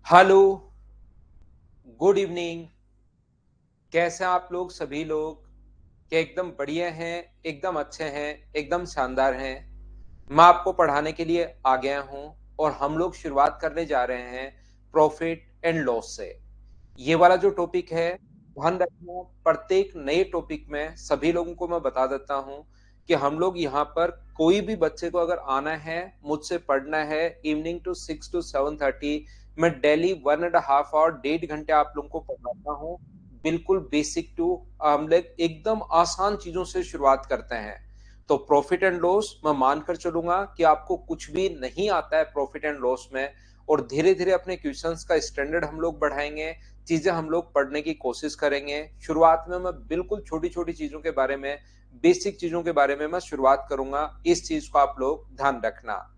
Hello, good evening. कैसे हैं आप लोग सभी लोग? क्या एकदम बढ़िया हैं, एकदम अच्छे हैं, एकदम शानदार हैं? मैं आपको पढ़ाने के लिए आ गया हूँ और हम लोग शुरुआत करने जा रहे हैं प्रॉफिट एंड लॉस से। ये वाला जो टॉपिक है, ध्यान रखना प्रत्येक नए टॉपिक में सभी लोगों को मैं बता देता हूँ कि हम लोग यहाँ पर कोई भी बच्चे को अगर आना है, मुझसे पढ़ना है इवनिंग टू 6 टू 7:30 मैं डेली 1.5 आवर 1.5 घंटे आप लोगों को पढ़ाता हूँ। बिल्कुल बेसिक टू हम लोग एकदम आसान चीजों से शुरुआत करते हैं। तो प्रॉफिट एंड लॉस मैं मानकर चलूंगा कि आपको कुछ भी नहीं आता है प्रॉफिट एंड लॉस में, और धीरे धीरे अपने क्वेश्चंस का स्टैंडर्ड हम लोग बढ़ाएंगे, चीजें हम लोग पढ़ने की कोशिश करेंगे। शुरुआत में मैं बिल्कुल छोटी छोटी चीजों के बारे में, बेसिक चीजों के बारे में मैं शुरुआत करूंगा। इस चीज को आप लोग ध्यान रखना।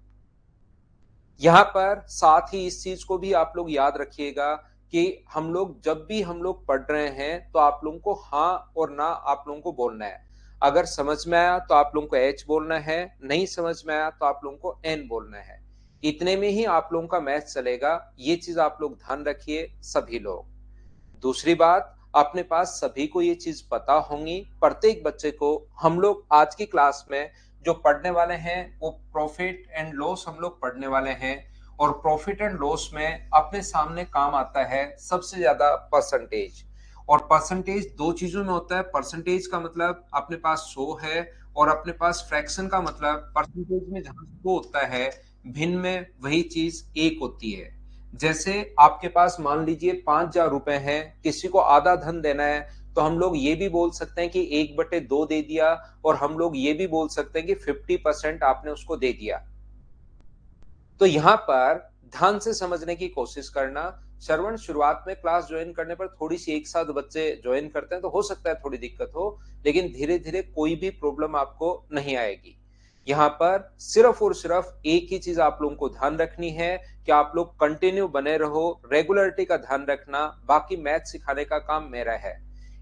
यहाँ पर साथ ही इस चीज को भी आप लोग याद रखिएगा कि हम लोग जब भी हम लोग पढ़ रहे हैं तो आप लोगों को हाँ और ना आप लोगों को बोलना है। अगर समझ में आया तो आप लोगों को एच बोलना है, नहीं समझ में आया तो आप लोगों को एन बोलना है। इतने में ही आप लोगों का मैथ चलेगा। ये चीज आप लोग ध्यान रखिए सभी लोग। दूसरी बात, अपने पास सभी को ये चीज पता होंगी, प्रत्येक बच्चे को हम लोग आज की क्लास में जो पढ़ने वाले हैं वो प्रॉफिट एंड लॉस हम लोग पढ़ने वाले हैं। और प्रॉफिट एंड लॉस में अपने सामने काम आता है सबसे ज्यादा परसेंटेज। और परसेंटेज दो चीजों में होता है। परसेंटेज का मतलब अपने पास 100 है, और अपने पास फ्रैक्शन का मतलब परसेंटेज में जहां 100 होता है, भिन्न में वही चीज एक होती है। जैसे आपके पास मान लीजिए 5,000 रुपए हैं, किसी को आधा धन देना है, तो हम लोग ये भी बोल सकते हैं कि 1/2 दे दिया, और हम लोग ये भी बोल सकते हैं कि 50% आपने उसको दे दिया। तो यहाँ पर ध्यान से समझने की कोशिश करना। श्रवण, शुरुआत में क्लास ज्वाइन करने पर थोड़ी सी एक साथ बच्चे ज्वाइन करते हैं तो हो सकता है थोड़ी दिक्कत हो, लेकिन धीरे धीरे कोई भी प्रॉब्लम आपको नहीं आएगी। यहाँ पर सिर्फ और सिर्फ एक ही चीज आप लोगों को ध्यान रखनी है कि आप लोग कंटिन्यू बने रहो, रेगुलरिटी का ध्यान रखना। बाकी मैथ सिखाने का काम मेरा है।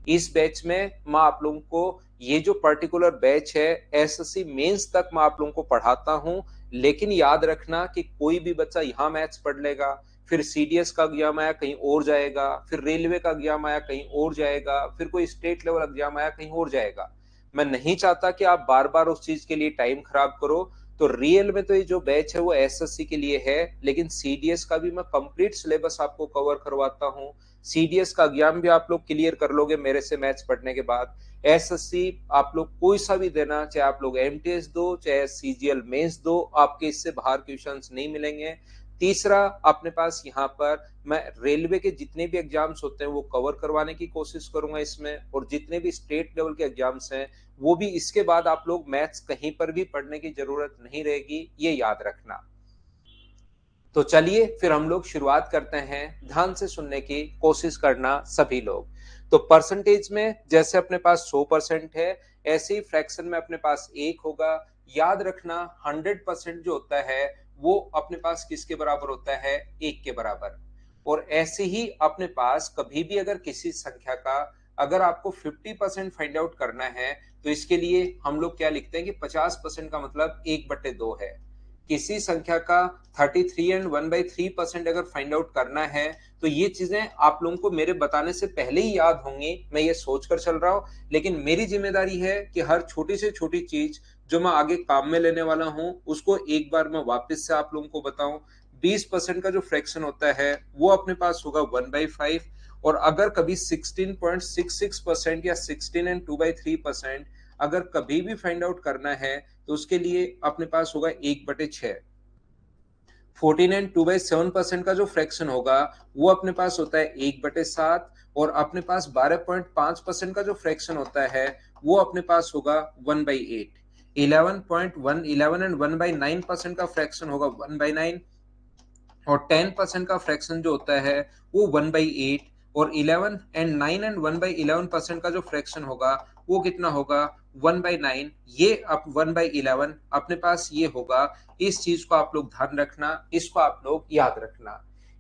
इस बैच में मैं आप लोगों को ये जो पर्टिकुलर बैच है, एसएससी मेंस तक मैं आप लोगों को पढ़ाता हूं। लेकिन याद रखना कि कोई भी बच्चा यहाँ मैथ्स पढ़ लेगा, फिर सीडीएस का एग्जाम आया कहीं और जाएगा, फिर रेलवे का एग्जाम आया कहीं और जाएगा, फिर कोई स्टेट लेवल एग्जाम आया कहीं और जाएगा। मैं नहीं चाहता कि आप बार बार उस चीज के लिए टाइम खराब करो। तो रियल में तो ये जो बैच है वो एसएससी के लिए है, लेकिन सीडीएस का भी मैं कंप्लीट सिलेबस आपको कवर करवाता हूँ। सीडीएस का एग्जाम भी आप लोग क्लियर कर लोगे मेरे से मैथ्स पढ़ने के बाद। एसएससी आप लोग कोई सा भी देना, चाहे आप लोग एमटीएस दो, चाहे सीजीएल मेंस दो, आपके इससे बाहर क्वेश्चंस नहीं मिलेंगे। तीसरा, अपने पास यहाँ पर मैं रेलवे के जितने भी एग्जाम्स होते हैं वो कवर करवाने की कोशिश करूंगा इसमें, और जितने भी स्टेट लेवल के एग्जाम्स हैं वो भी। इसके बाद आप लोग मैथ्स कहीं पर भी पढ़ने की जरूरत नहीं रहेगी, ये याद रखना। तो चलिए फिर हम लोग शुरुआत करते हैं। ध्यान से सुनने की कोशिश करना सभी लोग। तो परसेंटेज में जैसे अपने पास 100% है, ऐसे ही फ्रैक्शन में अपने पास एक होगा। याद रखना 100% जो होता है वो अपने पास किसके बराबर होता है? एक के बराबर। और ऐसे ही अपने पास कभी भी अगर किसी संख्या का अगर आपको 50% फाइंड आउट करना है, तो इसके लिए हम लोग क्या लिखते हैं कि 50% का मतलब 1/2 है। किसी संख्या का 33 एंड 1/3% अगर फाइंड आउट करना है, तो ये चीजें आप लोगों को मेरे बताने से पहले ही याद होंगी, मैं ये सोचकर चल रहा हूं। लेकिन मेरी जिम्मेदारी है कि हर छोटी से छोटी चीज जो मैं आगे काम में लेने वाला हूं उसको एक बार मैं वापस से आप लोगों को बताऊं। 20% का जो फ्रैक्शन होता है वो अपने पास होगा 1/5। और अगर कभी 16.66% या 16 and 2/3% अगर कभी भी फाइंड आउट करना है, तो उसके लिए अपने पास होगा 1/6। 14 and 2/7% का जो फ्रैक्शन होगा वो अपने पास होता है 1/7। और अपने पास 12.5% का जो फ्रैक्शन होता है वो अपने पास होगा 1/8। 11 एंड 1/9% का फ्रैक्शन होगा 1/9। और 10% का फ्रैक्शन जो होता है वो 1/8। और 11 एंड 9 एंड 1/11% का जो फ्रैक्शन होगा वो कितना होगा? 1/9। ये अब 1/11 अपने पास ये होगा। इस चीज को आप लोग ध्यान रखना, इसको आप लोग याद रखना।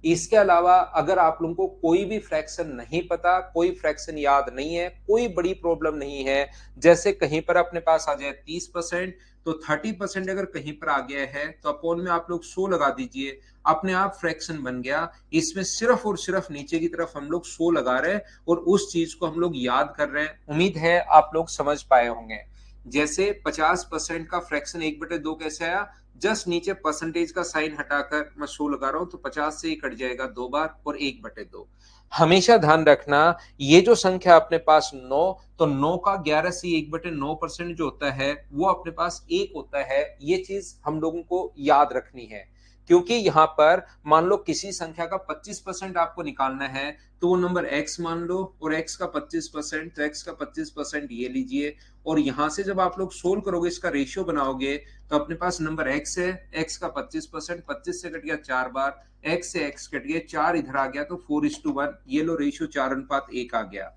इसके अलावा अगर आप लोगों को कोई भी फ्रैक्शन नहीं पता, कोई फ्रैक्शन याद नहीं है, कोई बड़ी प्रॉब्लम नहीं है, जैसे कहीं पर अपने पास आ जाए 30%, तो 30% अगर कहीं पर आ गया है तो अपॉन में आप लोग 100 लगा दीजिए, अपने आप फ्रैक्शन बन गया। इसमें सिर्फ और सिर्फ नीचे की तरफ हम लोग 100 लगा रहे हैं और उस चीज को हम लोग याद कर रहे हैं। उम्मीद है आप लोग समझ पाए होंगे। जैसे 50% का फ्रैक्शन 1/2 कैसे आया, जस्ट नीचे परसेंटेज का साइन हटाकर मैं 100 लगा रहा हूं तो 50 से ही कट जाएगा 2 बार और 1/2। हमेशा ध्यान रखना, ये जो संख्या अपने पास 9, तो 9 का 11 से 1/9% जो होता है वो अपने पास 1 होता है। ये चीज हम लोगों को याद रखनी है, क्योंकि यहां पर मान लो किसी संख्या का 25% आपको निकालना है, तो वो नंबर x मान लो और x का 25%, तो x का 25% ये लीजिए। और यहां से जब आप लोग सोल्व करोगे, इसका रेशियो बनाओगे, तो अपने पास नंबर x है, x का 25%, 25 से कट गया 4 बार, x से x कट गया, 4 इधर आ गया तो 4:1, ये लो रेशियो 4:1 आ गया।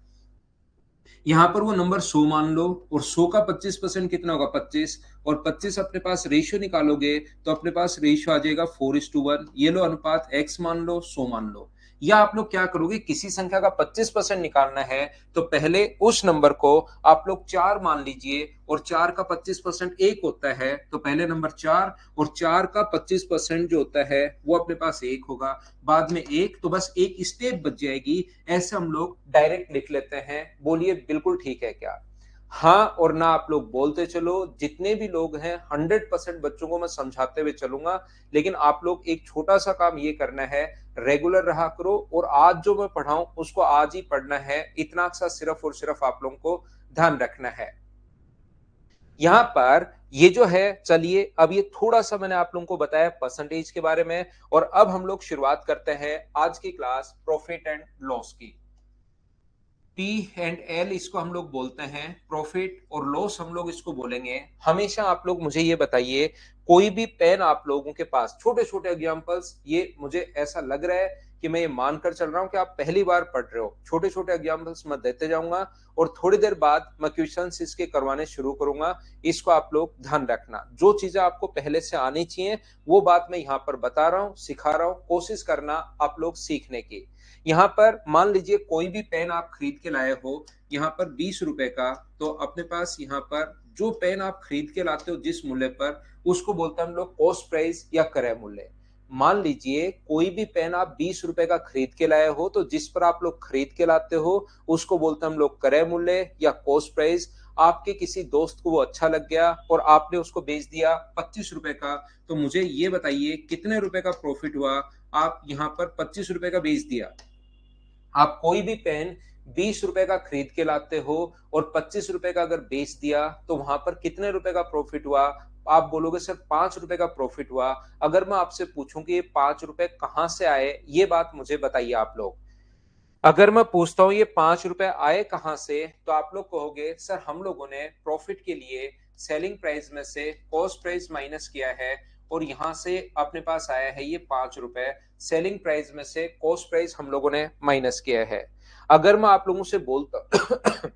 यहाँ पर वो नंबर 100 मान लो और 100 का 25% कितना होगा, 25, और 25 अपने पास रेशियो निकालोगे तो अपने पास रेशियो आ जाएगा 4:1। ये लो अनुपात x मान लो, 100 मान लो। या आप लोग क्या करोगे, किसी संख्या का 25% निकालना है तो पहले उस नंबर को आप लोग 4 मान लीजिए, और 4 का 25% 1 होता है, तो पहले नंबर 4 और 4 का 25% जो होता है वो अपने पास 1 होगा, बाद में 1, तो बस एक स्टेप बच जाएगी। ऐसे हम लोग डायरेक्ट लिख लेते हैं। बोलिए बिल्कुल ठीक है क्या? हाँ और ना आप लोग बोलते चलो। जितने भी लोग हैं 100% बच्चों को मैं समझाते हुए चलूंगा, लेकिन आप लोग एक छोटा सा काम ये करना है, रेगुलर रहा करो और आज जो मैं पढ़ाऊं उसको आज ही पढ़ना है। इतना सा सिर्फ और सिर्फ आप लोगों को ध्यान रखना है। यहाँ पर ये जो है, चलिए अब ये थोड़ा सा मैंने आप लोगों को बताया परसेंटेज के बारे में, और अब हम लोग शुरुआत करते हैं आज की क्लास प्रॉफिट एंड लॉस की। P&L इसको हम लोग बोलते हैं, प्रॉफिट और लॉस हम लोग इसको बोलेंगे। हमेशा आप लोग मुझे ये बताइए, कोई भी पेन आप लोगों के पास, छोटे छोटे एग्जांपल्स, ये मुझे ऐसा लग रहा है कि मैं ये मानकर चल रहा हूं कि आप पहली बार पढ़ रहे हो। छोटे छोटे एग्जांपल्स मैं देते जाऊंगा और थोड़ी देर बाद मैं क्वेश्चंस इसके करवाने शुरू करूंगा। इसको आप लोग ध्यान रखना, जो चीजें आपको पहले से आनी चाहिए वो बात मैं यहाँ पर बता रहा हूँ, सिखा रहा हूँ, कोशिश करना आप लोग सीखने की। यहाँ पर मान लीजिए कोई भी पेन आप खरीद के लाए हो, यहाँ पर 20 रुपए का, तो अपने पास यहाँ पर जो पेन आप खरीद के लाते हो जिस मूल्य पर, उसको बोलते हैं हम लोग कॉस्ट प्राइस या क्रय मूल्य। मान लीजिए कोई भी पेन आप 20 रुपए का खरीद के लाए हो, तो जिस पर आप लोग खरीद के लाते हो उसको बोलते हैं हम लोग क्रय मूल्य या कॉस्ट प्राइस। आपके किसी दोस्त को वो अच्छा लग गया और आपने उसको बेच दिया 25 रुपए का, तो मुझे ये बताइए कितने रुपए का प्रॉफिट हुआ। आप यहाँ पर 25 रुपए का बेच दिया। आप कोई भी पेन 20 रुपए का खरीद के लाते हो और 25 रुपए का अगर बेच दिया, तो वहां पर कितने रुपए का प्रॉफिट हुआ? आप बोलोगे सर 5 रुपए का प्रॉफिट हुआ। अगर मैं आपसे पूछूं कि ये 5 रुपए कहां से आए, ये बात मुझे बताइए आप लोग। अगर मैं पूछता हूं ये 5 रुपए आए कहां से, तो आप लोग कहोगे सर हम लोगों ने प्रॉफिट के लिए सेलिंग प्राइस में से कॉस्ट प्राइस माइनस किया है और यहां से अपने पास आया है ये 5 रुपए। सेलिंग प्राइस में से कॉस्ट प्राइस हम लोगों ने माइनस किया है। अगर मैं आप लोगों से बोलता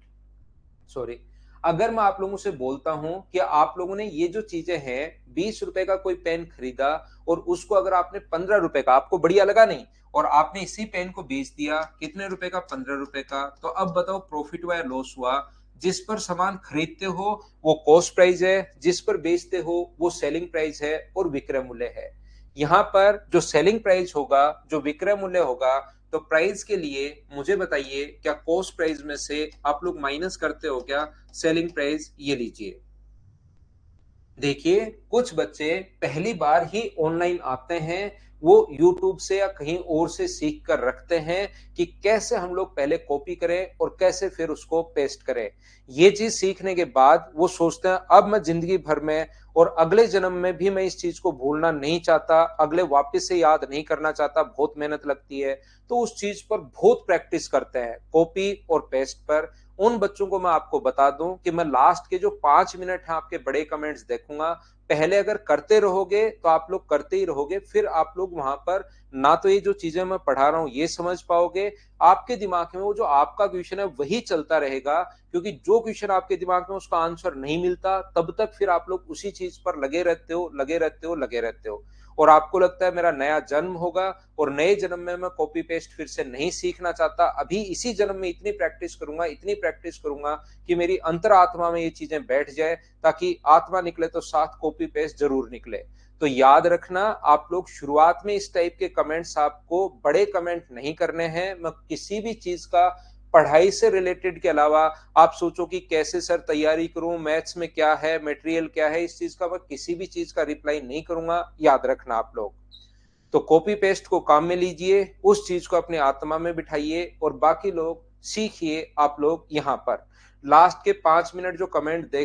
सॉरी, अगर मैं आप लोगों से बोलता हूं कि आप लोगों ने ये जो चीजें हैं, 20 रुपए का कोई पेन खरीदा और उसको अगर आपने 15 रुपए का, आपको बढ़िया लगा नहीं, और आपने इसी पेन को बेच दिया कितने रुपए का, 15 रुपए का, तो अब बताओ प्रॉफिट हुआ या लॉस हुआ? जिस पर सामान खरीदते हो वो कॉस्ट प्राइस है, जिस पर बेचते हो वो सेलिंग प्राइस है और विक्रय मूल्य है। यहाँ पर जो सेलिंग प्राइस होगा, जो विक्रय मूल्य होगा, तो प्राइस के लिए मुझे बताइए क्या कॉस्ट प्राइस में से आप लोग माइनस करते हो क्या सेलिंग प्राइस? ये लीजिए। देखिए कुछ बच्चे पहली बार ही ऑनलाइन आते हैं, वो YouTube से या कहीं और से सीख कर रखते हैं कि कैसे हम लोग पहले कॉपी करें और कैसे फिर उसको पेस्ट करें। ये चीज सीखने के बाद वो सोचते हैं अब मैं जिंदगी भर में और अगले जन्म में भी मैं इस चीज को भूलना नहीं चाहता, अगले वापस से याद नहीं करना चाहता, बहुत मेहनत लगती है, तो उस चीज पर बहुत प्रैक्टिस करते हैं कॉपी और पेस्ट पर। उन बच्चों को मैं आपको बता दूं कि मैं लास्ट के जो 5 मिनट हैं आपके बड़े कमेंट्स देखूंगा। पहले अगर करते रहोगे तो आप लोग करते ही रहोगे, फिर आप लोग वहां पर ना तो ये जो चीजें मैं पढ़ा रहा हूं ये समझ पाओगे, आपके दिमाग में वो जो आपका क्वेश्चन है वही चलता रहेगा, क्योंकि जो क्वेश्चन आपके दिमाग में उसका आंसर नहीं मिलता तब तक फिर आप लोग उसी चीज पर लगे रहते हो, लगे रहते हो, लगे रहते हो। और आपको लगता है मेरा नया जन्म होगा और नए जन्म में मैं कॉपी पेस्ट फिर से नहीं सीखना चाहता, अभी इसी जन्म में इतनी प्रैक्टिस करूंगा कि मेरी अंतरात्मा में ये चीजें बैठ जाए, ताकि आत्मा निकले तो साथ कॉपी पेस्ट जरूर निकले। तो याद रखना, आप लोग शुरुआत में इस टाइप के कमेंट्स, आपको बड़े कमेंट नहीं करने हैं। मैं किसी भी चीज का पढ़ाई से रिलेटेड के अलावा आप सोचो कि कैसे सर तैयारी करूं, मैथ्स में क्या है, मटेरियल क्या है, इस चीज का मैं किसी भी चीज का रिप्लाई नहीं करूंगा, याद रखना आप लोग। तो कॉपी पेस्ट को काम में लीजिए, उस चीज को अपने आत्मा में बिठाइए और बाकी लोग सीखिए। आप लोग यहाँ पर लास्ट के 5 मिनट जो कमेंट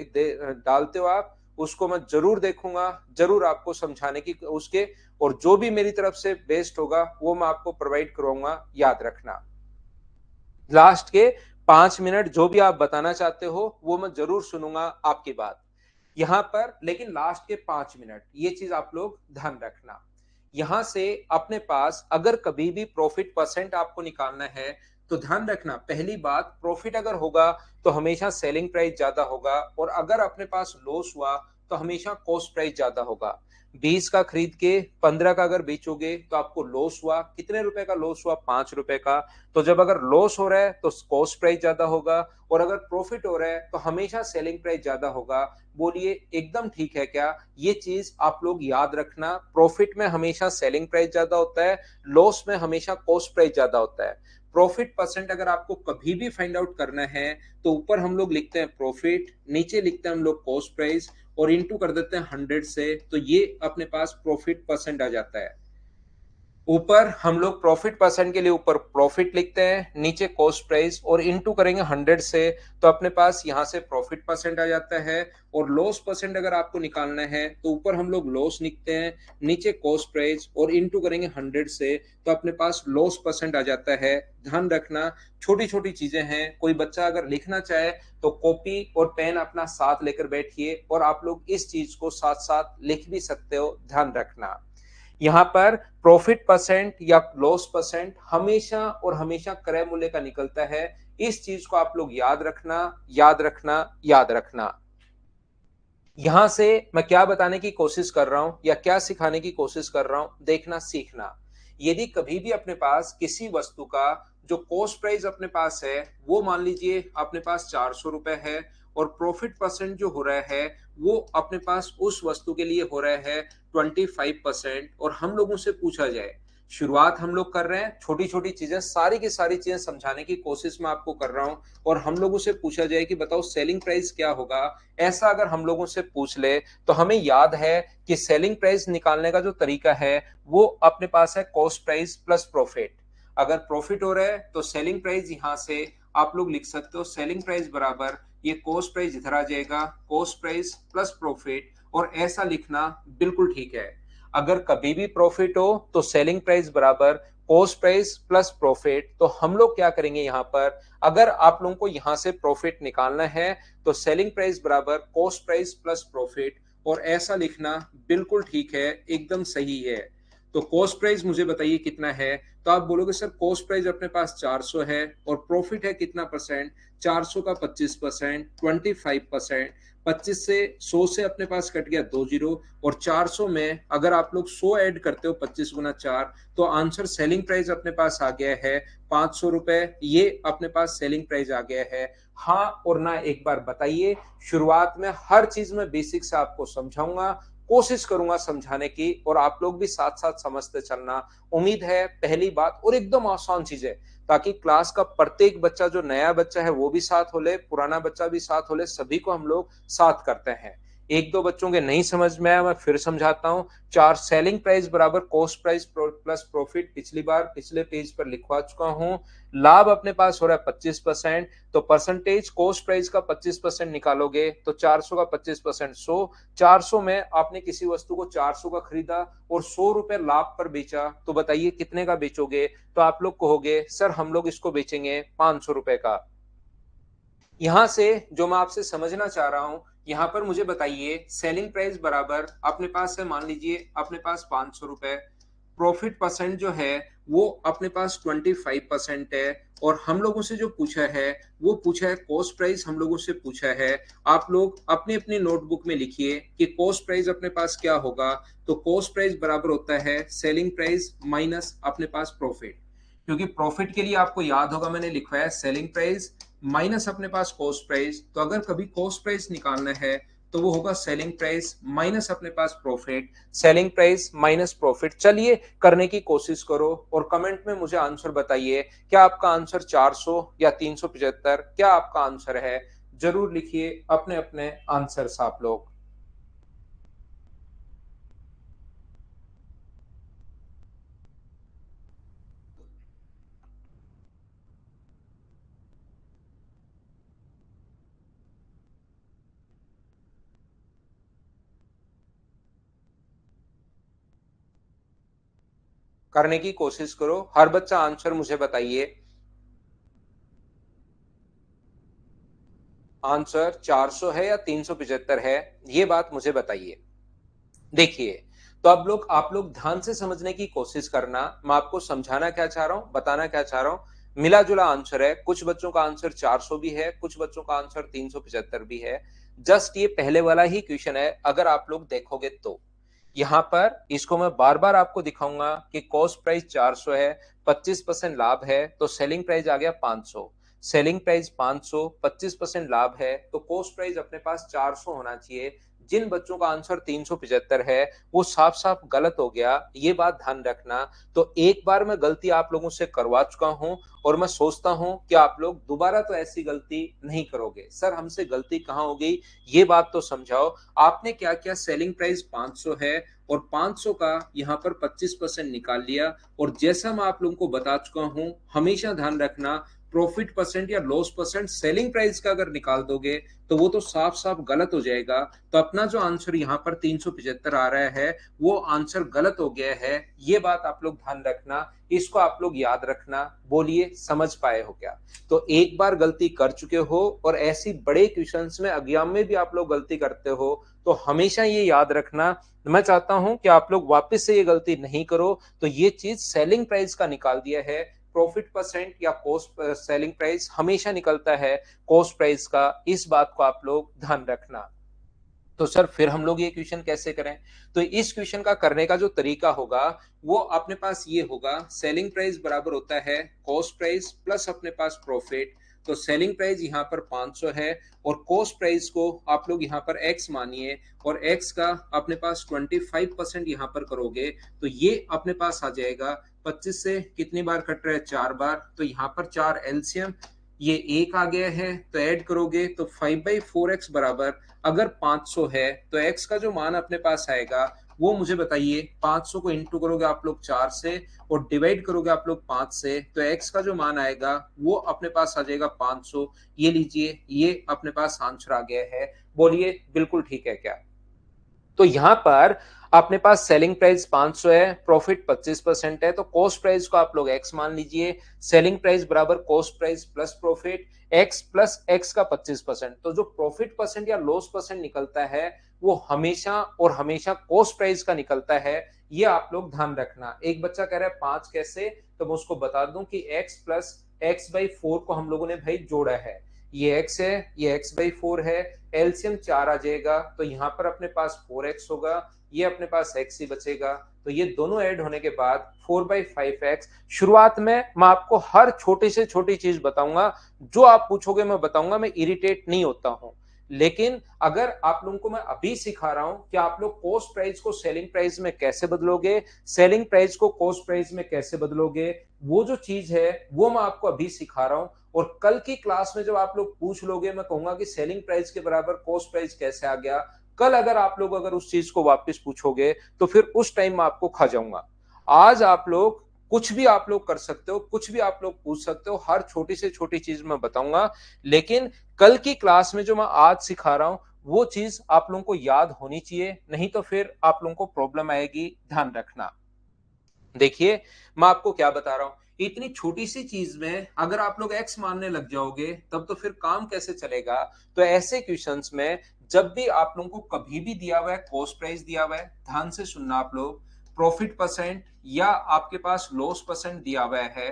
डालते हो आप, उसको मैं जरूर देखूंगा, जरूर आपको समझाने की उसके, और जो भी मेरी तरफ से बेस्ट होगा वो मैं आपको प्रोवाइड करूंगा, याद रखना। लास्ट के 5 मिनट जो भी आप बताना चाहते हो वो मैं जरूर सुनूंगा आपकी बात यहां पर, लेकिन लास्ट के 5 मिनट ये चीज आप लोग ध्यान रखना। यहां से अपने पास अगर कभी भी प्रॉफिट परसेंट आपको निकालना है तो ध्यान रखना, पहली बात, प्रॉफिट अगर होगा तो हमेशा सेलिंग प्राइस ज्यादा होगा, और अगर अपने पास लॉस हुआ तो हमेशा कॉस्ट प्राइस ज्यादा होगा। 20 का खरीद के 15 का अगर बेचोगे तो आपको लॉस हुआ, कितने रुपए का लॉस हुआ? 5 रुपए का। तो जब अगर लॉस हो रहा है तो कॉस्ट प्राइस ज्यादा होगा, और अगर प्रॉफिट हो रहा है तो हमेशा सेलिंग प्राइस ज्यादा होगा। बोलिए एकदम ठीक है क्या? ये चीज आप लोग याद रखना, प्रॉफिट में हमेशा सेलिंग प्राइस ज्यादा होता है, लॉस में हमेशा कॉस्ट प्राइस ज्यादा होता है। प्रॉफिट परसेंट अगर आपको कभी भी फाइंड आउट करना है तो ऊपर हम लोग लिखते हैं प्रॉफिट, नीचे लिखते हैं हम लोग कॉस्ट प्राइस, और इनटू कर देते हैं 100 से, तो ये अपने पास प्रॉफिट परसेंट आ जाता है। ऊपर हम लोग प्रॉफिट परसेंट के लिए ऊपर प्रॉफिट लिखते हैं, नीचे कॉस्ट प्राइस, और इनटू करेंगे 100 से, तो अपने पास यहां से प्रॉफिट परसेंट आ जाता है। और लॉस परसेंट अगर आपको निकालना है तो ऊपर हम लोग लॉस लिखते हैं, नीचे कॉस्ट प्राइस, और इनटू करेंगे 100 से, तो अपने पास लॉस परसेंट आ जाता है। ध्यान रखना, छोटी छोटी चीजें हैं, कोई बच्चा अगर लिखना चाहे तो कॉपी और पेन अपना साथ लेकर बैठिए, और आप लोग इस चीज को साथ साथ लिख भी सकते हो, ध्यान रखना। यहां पर प्रॉफिट परसेंट या लॉस परसेंट हमेशा और हमेशा क्रय मूल्य का निकलता है। इस चीज को आप लोग याद रखना, याद रखना, याद रखना। यहां से मैं क्या बताने की कोशिश कर रहा हूं या क्या सिखाने की कोशिश कर रहा हूं, देखना, सीखना। यदि कभी भी अपने पास किसी वस्तु का जो कॉस्ट प्राइस अपने पास है वो मान लीजिए अपने पास 400 रुपए है, और प्रॉफिट परसेंट जो हो रहा है वो अपने पास उस वस्तु के लिए हो रहा है 25%, और हम लोगों से पूछा जाए, शुरुआत हम लोग कर रहे हैं, छोटी छोटी चीजें, सारी की सारी चीजें समझाने की कोशिश मैं आपको कर रहा हूं, और हम लोगों से पूछा जाए कि बताओ सेलिंग प्राइस क्या होगा, ऐसा अगर हम लोगों से पूछ ले तो हमें याद है कि सेलिंग प्राइस निकालने का जो तरीका है वो अपने पास है कॉस्ट प्राइस प्लस प्रॉफिट। अगर प्रॉफिट हो रहा है तो सेलिंग प्राइस यहां से आप लोग लिख सकते हो, सेलिंग प्राइस बराबर ये कॉस्ट प्राइस इधर आ जाएगा, कॉस्ट प्राइस प्लस प्रॉफिट, और ऐसा लिखना बिल्कुल ठीक है। अगर कभी भी प्रॉफिट हो तो सेलिंग प्राइस बराबर कॉस्ट प्राइस प्लस प्रॉफिट। तो हम लोग क्या करेंगे यहाँ पर, अगर आप लोगों को यहां से प्रॉफिट निकालना है तो सेलिंग प्राइस बराबर कॉस्ट प्राइस प्लस प्रॉफिट, और ऐसा लिखना बिल्कुल ठीक है, एकदम सही है। तो कॉस्ट प्राइस मुझे बताइए कितना है, तो आप बोलोगे सर कॉस्ट प्राइस अपने पास 400 है, और प्रॉफिट है कितना परसेंट? 400 का 25%, 25%। 25 से 100 से अपने पास कट गया 2 जीरो, और 400 में अगर आप लोग 100 ऐड करते हो 25 गुना 4, तो आंसर सेलिंग प्राइस अपने पास आ गया है 500 रुपए। ये अपने पास सेलिंग प्राइस आ गया है। हाँ और ना एक बार बताइए, शुरुआत में हर चीज में बेसिक से आपको समझाऊंगा, कोशिश करूंगा समझाने की, और आप लोग भी साथ साथ समझते चलना। उम्मीद है पहली बात, और एकदम आसान चीज है, ताकि क्लास का प्रत्येक बच्चा, जो नया बच्चा है वो भी साथ हो ले, पुराना बच्चा भी साथ हो ले, सभी को हम लोग साथ करते हैं। एक दो बच्चों के नहीं समझ में आया, मैं फिर समझाता हूँ। चार, सेलिंग प्राइस बराबर कॉस्ट प्राइस प्लस प्रॉफिट, पिछली बार पिछले पेज पर लिखवा चुका हूँ। लाभ अपने पास हो रहा है 25%, तो परसेंटेज कॉस्ट प्राइस का 25% निकालोगे तो 400 का 25% 100। 400 में आपने किसी वस्तु को 400 का खरीदा और 100 रुपए लाभ पर बेचा, तो बताइए कितने का बेचोगे? तो आप लोग कहोगे सर हम लोग इसको बेचेंगे 500 रुपए का। यहां से जो मैं आपसे समझना चाह रहा हूं, यहां पर मुझे बताइए सेलिंग प्राइस बराबर अपने पास है, मान लीजिए अपने पास 500 रुपए, प्रॉफिट परसेंट जो है वो अपने पास 25% है, और हम लोगों से जो पूछा है वो पूछा है कॉस्ट प्राइस, हम लोगों से पूछा है। आप लोग अपनी अपनी नोटबुक में लिखिए कि कॉस्ट प्राइस अपने पास क्या होगा। तो कॉस्ट प्राइस बराबर होता है सेलिंग प्राइस माइनस अपने पास प्रॉफिट। क्योंकि प्रॉफिट के लिए आपको याद होगा मैंने लिखवाया सेलिंग प्राइस माइनस अपने पास कॉस्ट प्राइस। तो अगर कभी कॉस्ट प्राइस निकालना है तो वो होगा सेलिंग प्राइस माइनस अपने पास profit, selling price minus profit. चलिए करने की कोशिश करो और कमेंट में मुझे आंसर बताइए, क्या आपका आंसर 400 या 375, क्या आपका आंसर है? जरूर लिखिए अपने अपने आंसर्स आप लोग। करने की कोशिश करो, हर बच्चा आंसर मुझे बताइए। आंसर 400 है या 375 है, ये बात मुझे बताइए। देखिए, तो अब लोग आप लोग ध्यान से समझने की कोशिश करना। मैं आपको समझाना क्या चाह रहा हूं, बताना क्या चाह रहा हूं। मिला जुला आंसर है, कुछ बच्चों का आंसर 400 भी है, कुछ बच्चों का आंसर 375 भी है। जस्ट ये पहले वाला ही क्वेश्चन है, अगर आप लोग देखोगे तो यहां पर इसको मैं बार बार आपको दिखाऊंगा कि कॉस्ट प्राइस 400 है, 25% लाभ है, तो सेलिंग प्राइस आ गया 500। सेलिंग प्राइस 500, 25% लाभ है, तो कॉस्ट प्राइस अपने पास 400 होना चाहिए। जिन बच्चों का आंसर 375 है वो साफ साफ गलत हो गया, ये बात ध्यान रखना। तो एक बार मैं गलती आप लोगों से करवा चुका हूं, और मैं सोचता हूं कि आप लोग दोबारा तो ऐसी गलती नहीं करोगे। सर हमसे गलती कहां हो गई, ये बात तो समझाओ। आपने क्या किया, सेलिंग प्राइस 500 है और 500 का यहाँ पर 25% निकाल लिया। और जैसा मैं आप लोगों को बता चुका हूं, हमेशा ध्यान रखना, प्रॉफिट परसेंट या लॉस परसेंट सेलिंग प्राइस का अगर निकाल दोगे तो वो तो साफ साफ गलत हो जाएगा। तो अपना जो आंसर यहाँ पर 375 आ रहा है वो आंसर गलत हो गया है, ये बात आप लोग ध्यान रखना, इसको आप लोग याद रखना। बोलिए समझ पाए हो क्या? तो एक बार गलती कर चुके हो और ऐसी बड़े क्वेश्चंस में एग्जाम में भी आप लोग गलती करते हो, तो हमेशा ये याद रखना। मैं चाहता हूं कि आप लोग वापस से ये गलती नहीं करो। तो ये चीज सेलिंग प्राइस का निकाल दिया है, प्रॉफिट परसेंट या कॉस्ट सेलिंग प्राइस हमेशा निकलता है कॉस्ट प्राइस का, इस बात को आप लोग ध्यान रखना। तो सर फिर हम लोग ये क्वेश्चन कैसे करें? तो इस क्वेश्चन का करने का जो तरीका होगा वो अपने पास ये होगा, सेलिंग प्राइस बराबर होता है कॉस्ट प्राइस प्लस अपने पास प्रॉफिट। तो सेलिंग प्राइस यहाँ पर 500 है और कॉस्ट प्राइस को आप लोग यहाँ पर x मानिए, और x का अपने पास 25% यहाँ पर करोगे तो ये अपने पास आ जाएगा। 25 से कितनी बार कट रहा है, 4 बार, तो यहाँ पर 4 एलसीएम, ये एक आ गया है, तो ऐड करोगे तो 5/4x बराबर, अगर 500 है तो x का जो मान अपने पास आएगा वो मुझे बताइए। 500 को इंटू करोगे आप लोग 4 से और डिवाइड करोगे आप लोग 5 से, तो x का जो मान आएगा वो अपने पास आ जाएगा 500। ये लीजिए, ये अपने पास आंसर आ गया है। बोलिए बिल्कुल ठीक है क्या? तो यहां पर अपने पास सेलिंग प्राइस 500 है, प्रॉफिट 25% है, तो कॉस्ट प्राइस को आप लोग एक्स मान लीजिए। सेलिंग प्राइस बराबर cost price plus profit, x plus x का 25%। तो जो प्रॉफिट परसेंट या लॉस परसेंट निकलता है वो हमेशा और हमेशा कॉस्ट प्राइस का निकलता है, ये आप लोग ध्यान रखना। एक बच्चा कह रहा है 5 कैसे, तो मैं उसको बता दूं कि एक्स प्लस x/4 को हम लोगों ने भाई जोड़ा है। ये x है, ये x/4 है, एलसीएम 4 आ जाएगा, तो यहाँ पर अपने पास 4x होगा, ये अपने पास x ही बचेगा। तो ये दोनों ऐड होने के बाद 4/5x। शुरुआत में मैं आपको हर छोटी से छोटी चीज बताऊंगा, जो आप पूछोगे मैं बताऊंगा, मैं इरिटेट नहीं होता हूं। लेकिन अगर आप लोगों को मैं अभी सिखा रहा हूं कि आप लोग कॉस्ट प्राइस को सेलिंग प्राइस में कैसे बदलोगे, सेलिंग प्राइस को कॉस्ट प्राइस में कैसे बदलोगे, वो जो चीज है वो मैं आपको अभी सिखा रहा हूं। और कल की क्लास में जब आप लोग पूछ लोगे, मैं कहूंगा कि सेलिंग प्राइस के बराबर कॉस्ट प्राइस कैसे आ गया। कल अगर आप लोग अगर उस चीज को वापस पूछोगे तो फिर उस टाइम मैं आपको खा जाऊंगा। आज आप लोग कुछ भी आप लोग कर सकते हो, कुछ भी आप लोग पूछ सकते हो, हर छोटी से छोटी चीज मैं बताऊंगा। लेकिन कल की क्लास में जो मैं आज सिखा रहा हूं वो चीज आप लोगों को याद होनी चाहिए, नहीं तो फिर आप लोगों को प्रॉब्लम आएगी, ध्यान रखना। देखिए मैं आपको क्या बता रहा हूं, इतनी छोटी सी चीज में अगर आप लोग एक्स मानने लग जाओगे तब तो फिर काम कैसे चलेगा। तो ऐसे क्वेश्चंस में जब भी आप लोगों को कभी भी दिया हुआ है कॉस्ट प्राइस दिया हुआ है, ध्यान से सुनना आप लोग, प्रॉफिट परसेंट या आपके पास लॉस परसेंट दिया हुआ है,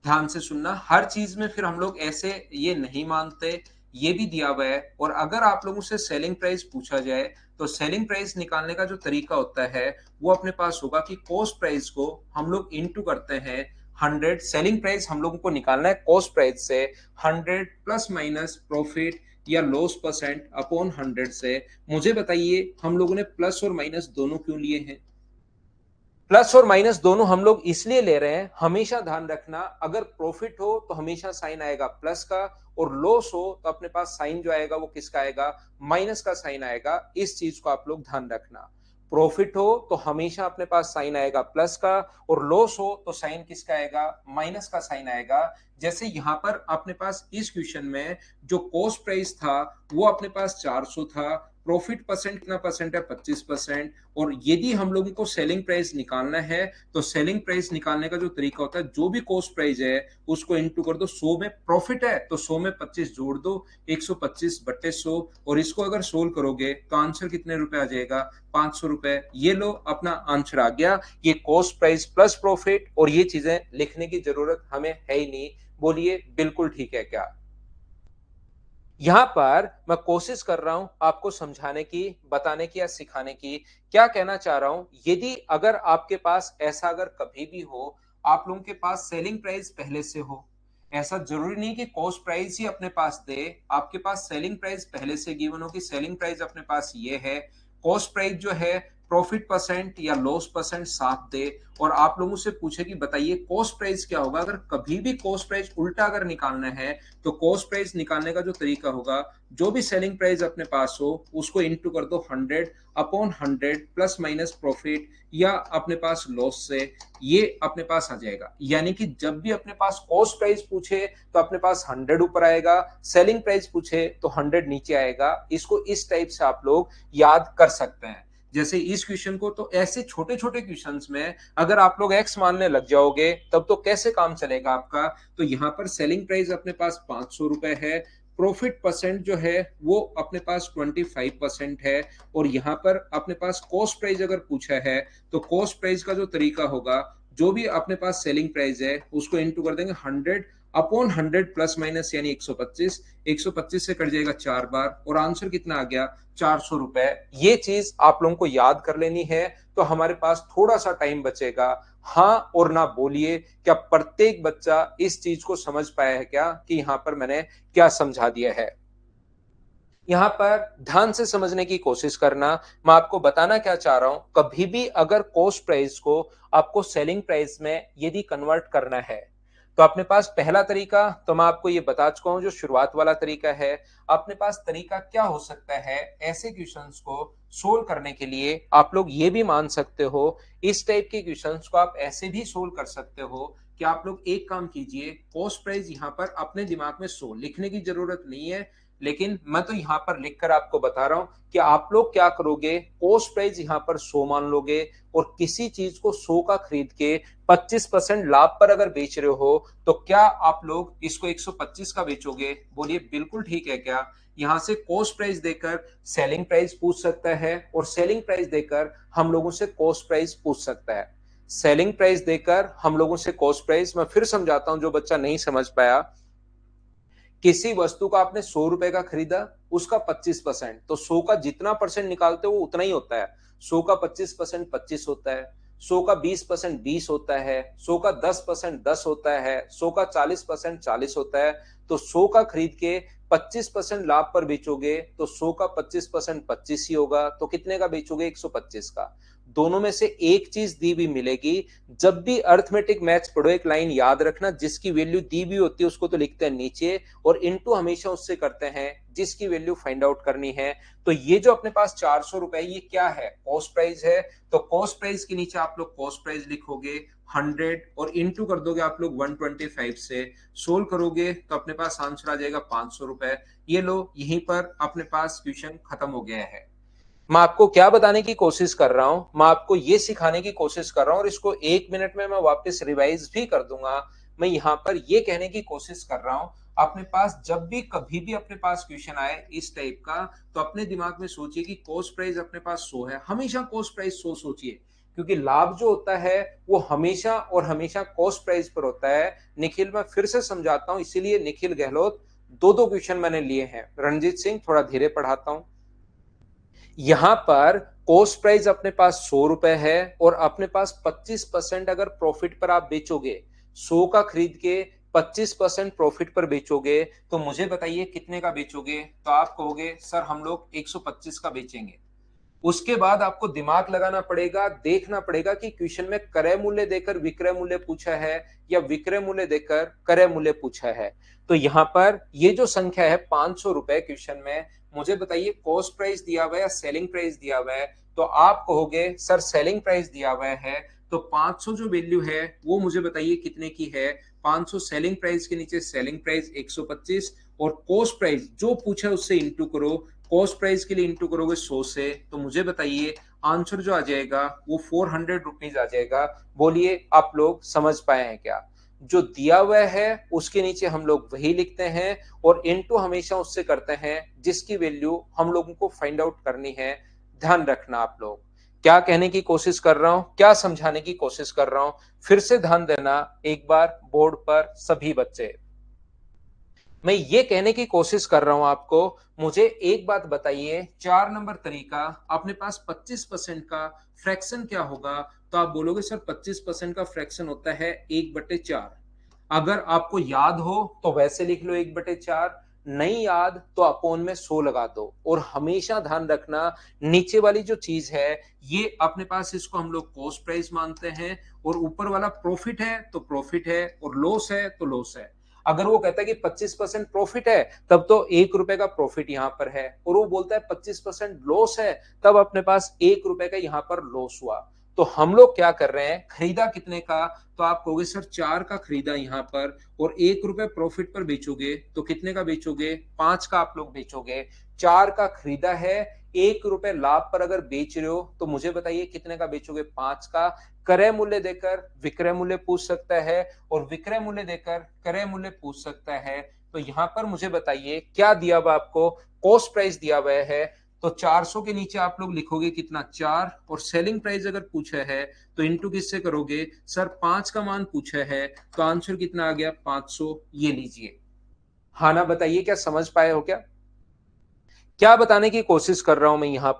ध्यान से सुनना, हर चीज में फिर हम लोग ऐसे ये नहीं मानते, ये भी दिया हुआ है। और अगर आप लोगों से सेलिंग प्राइस पूछा जाए तो सेलिंग प्राइस निकालने का जो तरीका होता है वो अपने पास होगा कि कॉस्ट प्राइस को हम लोग इनटू करते हैं 100। सेलिंग प्राइस हम लोगों को निकालना है कॉस्ट प्राइस से 100 प्लस माइनस प्रॉफिट या लॉस परसेंट अपॉन 100 से। मुझे बताइए हम लोगों ने प्लस और माइनस दोनों क्यों लिए हैं? प्लस और माइनस दोनों हम लोग इसलिए ले रहे हैं, हमेशा ध्यान रखना, अगर प्रॉफिट हो तो हमेशा साइन आएगा प्लस का, और लॉस हो तो अपने पास साइन जो आएगा वो किसका आएगा? माइनस का साइन आएगा। इस चीज को आप लोग ध्यान रखना। प्रॉफिट हो तो हमेशा अपने पास साइन आएगा प्लस का, और लॉस हो तो साइन किसका आएगा? माइनस का साइन आएगा। जैसे यहां पर अपने पास इस क्वेश्चन में जो कॉस्ट प्राइस था वो अपने पास 400 था, प्रॉफिट परसेंट कितना परसेंट है? 25%। और यदि हम लोगों को सेलिंग प्राइस निकालना है तो सेलिंग प्राइस निकालने का जो तरीका होता है, जो भी कॉस्ट प्राइस है उसको इनटू कर दो 100 में। प्रॉफिट है तो 100 में 25 जोड़ दो, 125 बट्टे 100, और इसको अगर सोल्व करोगे तो आंसर कितने रुपए आ जाएगा? 500 रुपए। ये लो अपना आंसर आ गया। ये कॉस्ट प्राइस प्लस प्रॉफिट, और ये चीजें लिखने की जरूरत हमें है ही नहीं। बोलिए बिल्कुल ठीक है क्या? यहां पर मैं कोशिश कर रहा हूं आपको समझाने की, बताने की या सिखाने की। क्या कहना चाह रहा हूं, यदि अगर आपके पास ऐसा अगर कभी भी हो, आप लोगों के पास सेलिंग प्राइस पहले से हो, ऐसा जरूरी नहीं कि कॉस्ट प्राइस ही अपने पास दे, आपके पास सेलिंग प्राइस पहले से गिवन हो कि सेलिंग प्राइस अपने पास ये है, कॉस्ट प्राइस जो है प्रॉफिट परसेंट या लॉस परसेंट साथ दे, और आप लोगों से पूछे कि बताइए कॉस्ट प्राइस क्या होगा। अगर कभी भी कॉस्ट प्राइस उल्टा अगर निकालना है तो कॉस्ट प्राइस निकालने का जो तरीका होगा, जो भी सेलिंग प्राइस अपने पास हो उसको इनटू कर दो 100 अपॉन 100 प्लस माइनस प्रॉफिट या अपने पास लॉस से, ये अपने पास आ जाएगा। यानी कि जब भी अपने पास कॉस्ट प्राइस पूछे तो अपने पास 100 ऊपर आएगा, सेलिंग प्राइस पूछे तो 100 नीचे आएगा। इसको इस टाइप से आप लोग याद कर सकते हैं। जैसे इस क्वेश्चन को, तो ऐसे छोटे छोटे क्वेश्चंस में अगर आप लोग एक्स मानने लग जाओगे तब तो कैसे काम चलेगा आपका। तो यहाँ पर सेलिंग प्राइस अपने पास 500 रुपए है, प्रॉफिट परसेंट जो है वो अपने पास 25% है, और यहाँ पर अपने पास कॉस्ट प्राइस अगर पूछा है तो कॉस्ट प्राइस का जो तरीका होगा, जो भी अपने पास सेलिंग प्राइस है उसको इनटू कर देंगे 100 अपॉन 100 प्लस माइनस यानी 125। 125 से कट जाएगा 4 बार, और आंसर कितना आ गया? 400 रुपए। ये चीज आप लोगों को याद कर लेनी है, तो हमारे पास थोड़ा सा टाइम बचेगा। हाँ और ना बोलिए, क्या प्रत्येक बच्चा इस चीज को समझ पाया है क्या कि यहां पर मैंने क्या समझा दिया है? यहां पर ध्यान से समझने की कोशिश करना। मैं आपको बताना क्या चाह रहा हूं, कभी भी अगर कॉस्ट प्राइस को आपको सेलिंग प्राइस में यदि कन्वर्ट करना है तो अपने पास पहला तरीका तो मैं आपको ये बता चुका हूं, जो शुरुआत वाला तरीका है। अपने पास तरीका क्या हो सकता है ऐसे क्वेश्चंस को सोल्व करने के लिए? आप लोग ये भी मान सकते हो, इस टाइप के क्वेश्चंस को आप ऐसे भी सोल्व कर सकते हो कि आप लोग एक काम कीजिए, कॉस्ट प्राइस यहां पर अपने दिमाग में सो लिखने की जरूरत नहीं है, लेकिन मैं तो यहां पर लिखकर आपको बता रहा हूं कि आप लोग क्या करोगे, कॉस्ट प्राइस यहां पर 100 मान लोगे, और किसी चीज को 100 का खरीद के 25% लाभ पर अगर बेच रहे हो तो क्या आप लोग इसको 125 का बेचोगे? बोलिए बिल्कुल ठीक है क्या? यहां से कॉस्ट प्राइस देकर सेलिंग प्राइस पूछ सकता है, और सेलिंग प्राइस देकर हम लोगों से कॉस्ट प्राइस पूछ सकता है। सेलिंग प्राइस देकर हम लोगों से कॉस्ट प्राइस, मैं फिर समझाता हूं जो बच्चा नहीं समझ पाया। किसी वस्तु का आपने 100 रुपए का खरीदा, उसका 25%, तो 100 का जितना परसेंट निकालते हो वो उतना ही होता है। 100 का 25% 25 होता है, 100 का 20% 20 होता है, 100 का 10% 10 होता है, 100 का 40% 40 होता है। तो 100 का खरीद के 25% लाभ पर बेचोगे तो 100 का 25% 25 ही होगा, तो कितने का बेचोगे? 125 का। दोनों में से एक चीज दी भी मिलेगी। जब भी अर्थमेटिक मैथ्स पढ़ो एक लाइन याद रखना, जिसकी वैल्यू दी हुई होती है उसको तो लिखते हैं नीचे, और इनटू हमेशा उससे करते हैं जिसकी वैल्यू फाइंड आउट करनी है। तो ये जो अपने पास 400 रुपए, ये क्या है? कॉस्ट प्राइस है। तो कॉस्ट प्राइस के नीचे आप लोग कॉस्ट प्राइस लिखोगे 100, और इनटू कर दोगे आप लोग 125 से, सोल्व करोगे तो अपने पास आंसर आ जाएगा 500 रुपए। ये लो, यहीं पर अपने पास क्वेश्चन खत्म हो गया है। मैं आपको क्या बताने की कोशिश कर रहा हूं, मैं आपको ये सिखाने की कोशिश कर रहा हूं, और इसको 1 मिनट में मैं वापस रिवाइज भी कर दूंगा। मैं यहां पर ये कहने की कोशिश कर रहा हूं, अपने पास जब भी कभी भी अपने पास क्वेश्चन आए इस टाइप का, तो अपने दिमाग में सोचिए कि कॉस्ट प्राइस अपने पास 100 है, हमेशा कॉस्ट प्राइस 100 सोचिए। क्योंकि लाभ जो होता है वो हमेशा और हमेशा कॉस्ट प्राइस पर होता है। निखिल, मैं फिर से समझाता हूं, इसीलिए निखिल गहलोत दो दो क्वेश्चन मैंने लिए हैं। रणजीत सिंह, थोड़ा धीरे पढ़ाता हूं। यहां पर कॉस्ट प्राइस अपने पास 100 रुपए है और अपने पास 25% अगर प्रॉफिट पर आप बेचोगे, 100 का खरीद के 25% प्रॉफिट पर बेचोगे, तो मुझे बताइए कितने का बेचोगे? तो आप कहोगे सर हम लोग 125 का बेचेंगे। उसके बाद आपको दिमाग लगाना पड़ेगा, देखना पड़ेगा कि क्वेश्चन में क्रय मूल्य देकर विक्रय मूल्य पूछा है या विक्रय मूल्य देकर क्रय मूल्य पूछा है। तो यहाँ पर ये जो संख्या है 500 रुपए क्वेश्चन में, मुझे बताइए कॉस्ट प्राइस दिया हुआ है या सेलिंग प्राइस दिया हुआ है? तो आप कहोगे सर सेलिंग प्राइस दिया हुआ है, तो 500 जो वैल्यू है वो मुझे बताइए कितने की है? 500 सेलिंग प्राइस के नीचे सेलिंग प्राइस 125 और कॉस्ट प्राइस जो पूछा है उससे इंटू करो। कॉस्ट प्राइस के लिए इंटू करोगे 100 से, तो मुझे बताइए आंसर जो आ जाएगा वो 400 रुपीज आ जाएगा। बोलिए आप लोग समझ पाए हैं क्या? जो दिया हुआ है उसके नीचे हम लोग वही लिखते हैं और इनटू हमेशा उससे करते हैं जिसकी वैल्यू हम लोगों को फाइंड आउट करनी है। ध्यान रखना आप लोग, क्या कहने की कोशिश कर रहा हूं, क्या समझाने की कोशिश कर रहा हूं, फिर से ध्यान देना एक बार बोर्ड पर सभी बच्चे। मैं ये कहने की कोशिश कर रहा हूं आपको, मुझे एक बात बताइए, 4 नंबर तरीका, अपने पास 25% का फ्रैक्शन क्या होगा? तो आप बोलोगे सर 25% का फ्रैक्शन होता है 1/4। अगर आपको याद हो तो वैसे लिख लो 1/4, नहीं याद तो अपोन में 100 लगा दो। और हमेशा ध्यान रखना नीचे वाली जो चीज है ये अपने पास, इसको हम लोग कॉस्ट प्राइस मानते हैं और ऊपर वाला प्रॉफिट है तो प्रॉफिट है और लॉस है तो लॉस है। अगर वो कहता है कि 25% प्रॉफिट है तब तो 1 रुपए का प्रॉफिट यहां पर है, और वो बोलता है 25% लॉस है तब अपने पास 1 रुपए का यहां पर लॉस हुआ। तो हम लोग क्या कर रहे हैं, खरीदा कितने का? तो आप कहोगे सर 4 का खरीदा यहां पर, और 1 रुपए प्रॉफिट पर बेचोगे तो कितने का बेचोगे? 5 का आप लोग बेचोगे। 4 का खरीदा है, 1 रुपए लाभ पर अगर बेच रहे हो तो मुझे बताइए कितने का बेचोगे? 5 का। क्रय मूल्य देकर विक्रय मूल्य पूछ सकता है और विक्रय मूल्य देकर क्रय मूल्य पूछ सकता है। तो यहां पर मुझे बताइए क्या दिया हुआ आपको? कॉस्ट प्राइस दिया हुआ है, तो 400 के नीचे आप लोग लिखोगे कितना? 4। और सेलिंग प्राइस अगर पूछा है तो इंटू किससे करोगे? सर 5 का मान पूछा है तो आंसर कितना आ गया? 500। ये लीजिए। हाँ ना, बताइए क्या समझ पाए हो क्या? क्या बताने की कोशिश कर रहा हूं मैं यहां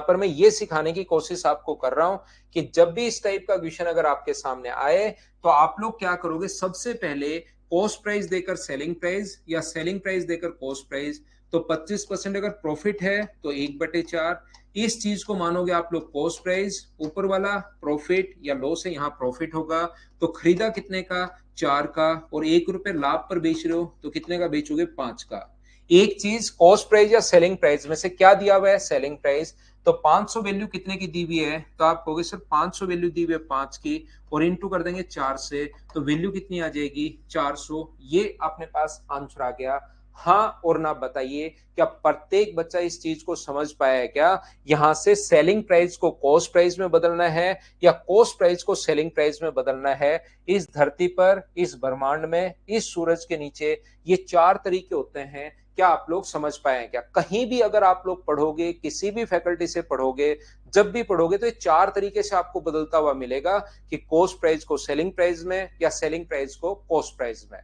पर मैं ये सिखाने की कोशिश आपको कर रहा हूं कि जब भी इस टाइप का क्वेश्चन अगर आपके सामने आए तो आप लोग क्या करोगे? सबसे पहले कॉस्ट प्राइस देकर सेलिंग प्राइस या सेलिंग प्राइस देकर कॉस्ट प्राइस। तो 25% अगर प्रॉफिट है तो 1/4, इस चीज को मानोगे आप लोग कॉस्ट प्राइस, ऊपर वाला प्रॉफिट या लॉस है, यहाँ प्रॉफिट होगा। तो खरीदा कितने का? 4 का, और 1 रुपए लाभ पर बेच रहे हो तो कितने का बेचोगे? 5 का। एक चीज कॉस्ट प्राइस या सेलिंग प्राइस में से क्या दिया हुआ है? Selling price. तो 500 वैल्यू कितने की दी हुई है? तो आप कहोगे सर 500 वैल्यू दी हुई है 5 की, और इनटू कर देंगे 4 से, तो वैल्यू कितनी आ जाएगी? 400। ये अपने पास आंसर आ गया। हाँ और ना बताइए, क्या प्रत्येक बच्चा इस चीज को समझ पाया है क्या? यहां से सेलिंग प्राइस को कॉस्ट प्राइस में बदलना है या कॉस्ट प्राइस को सेलिंग प्राइस में बदलना है? इस धरती पर, इस ब्रह्मांड में, इस सूरज के नीचे ये 4 तरीके होते हैं। क्या आप लोग समझ पाए क्या? कहीं भी अगर आप लोग पढ़ोगे, किसी भी फैकल्टी से पढ़ोगे, जब भी पढ़ोगे तो ये 4 तरीके से आपको बदलता हुआ मिलेगा कि कॉस्ट प्राइस को सेलिंग प्राइस में या सेलिंग प्राइस को कॉस्ट प्राइस में।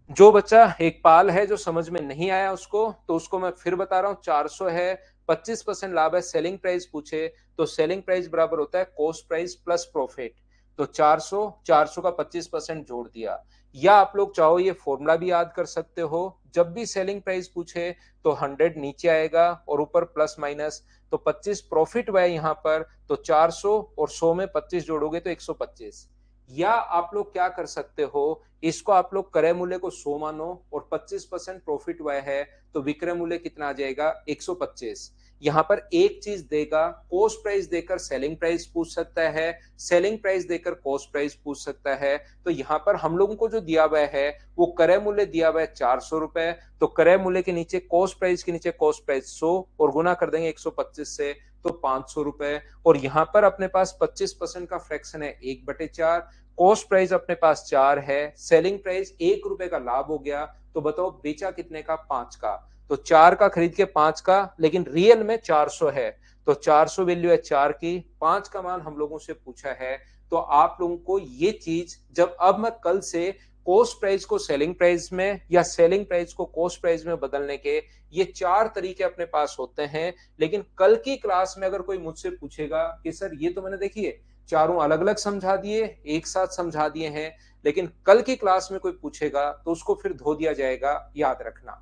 जो बच्चा एक पाल है जो समझ में नहीं आया उसको, तो उसको मैं फिर बता रहा हूं, 400 है, 25% लाभ है, सेलिंग प्राइस पूछे तो सेलिंग प्राइस बराबर होता है कॉस्ट प्राइस प्लस प्रॉफिट। तो 400 का 25% जोड़ दिया। या आप लोग चाहो ये फॉर्मूला भी याद कर सकते हो, जब भी सेलिंग प्राइस पूछे तो 100 नीचे आएगा और ऊपर प्लस माइनस। तो 25 प्रॉफिट हुआ है यहाँ पर, तो 400 और 100 में 25 जोड़ोगे तो 125। या आप लोग क्या कर सकते हो, इसको आप लोग क्रय मूल्य को 100 मानो और 25% प्रॉफिट हुआ है तो विक्रय मूल्य कितना आ जाएगा? 125। यहां पर एक चीज देगा, कॉस्ट प्राइस देकर सेलिंग प्राइस पूछ सकता है, सेलिंग प्राइस देकर कॉस्ट प्राइस पूछ सकता है। तो यहां पर हम लोगों को जो दिया हुआ है वो क्रय मूल्य दिया हुआ है 400 रुपए, तो क्रय मूल्य के नीचे कॉस्ट प्राइस के नीचे कॉस्ट प्राइस 100 और गुना कर देंगे 125 से, तो 500 रुपए। और यहां पर अपने पास 25% का फ्रैक्शन है 1/4, कॉस्ट प्राइस अपने पास 4 है, सेलिंग प्राइस 1 रुपए का लाभ हो गया तो बताओ बेचा कितने का? 5 का। तो 4 का खरीद के 5 का, लेकिन रियल में 400 है, तो 400 वैल्यू है 4 की, 5 का मान हम लोगों से पूछा है। तो आप लोगों को ये चीज जब अब मैं कल से कॉस्ट प्राइस को सेलिंग प्राइस में या सेलिंग प्राइस को कॉस्ट प्राइस में बदलने के ये 4 तरीके अपने पास होते हैं। लेकिन कल की क्लास में अगर कोई मुझसे पूछेगा कि सर ये तो मैंने देखिए चारों अलग अलग समझा दिए, एक साथ समझा दिए हैं, लेकिन कल की क्लास में कोई पूछेगा तो उसको फिर धो दिया जाएगा, याद रखना।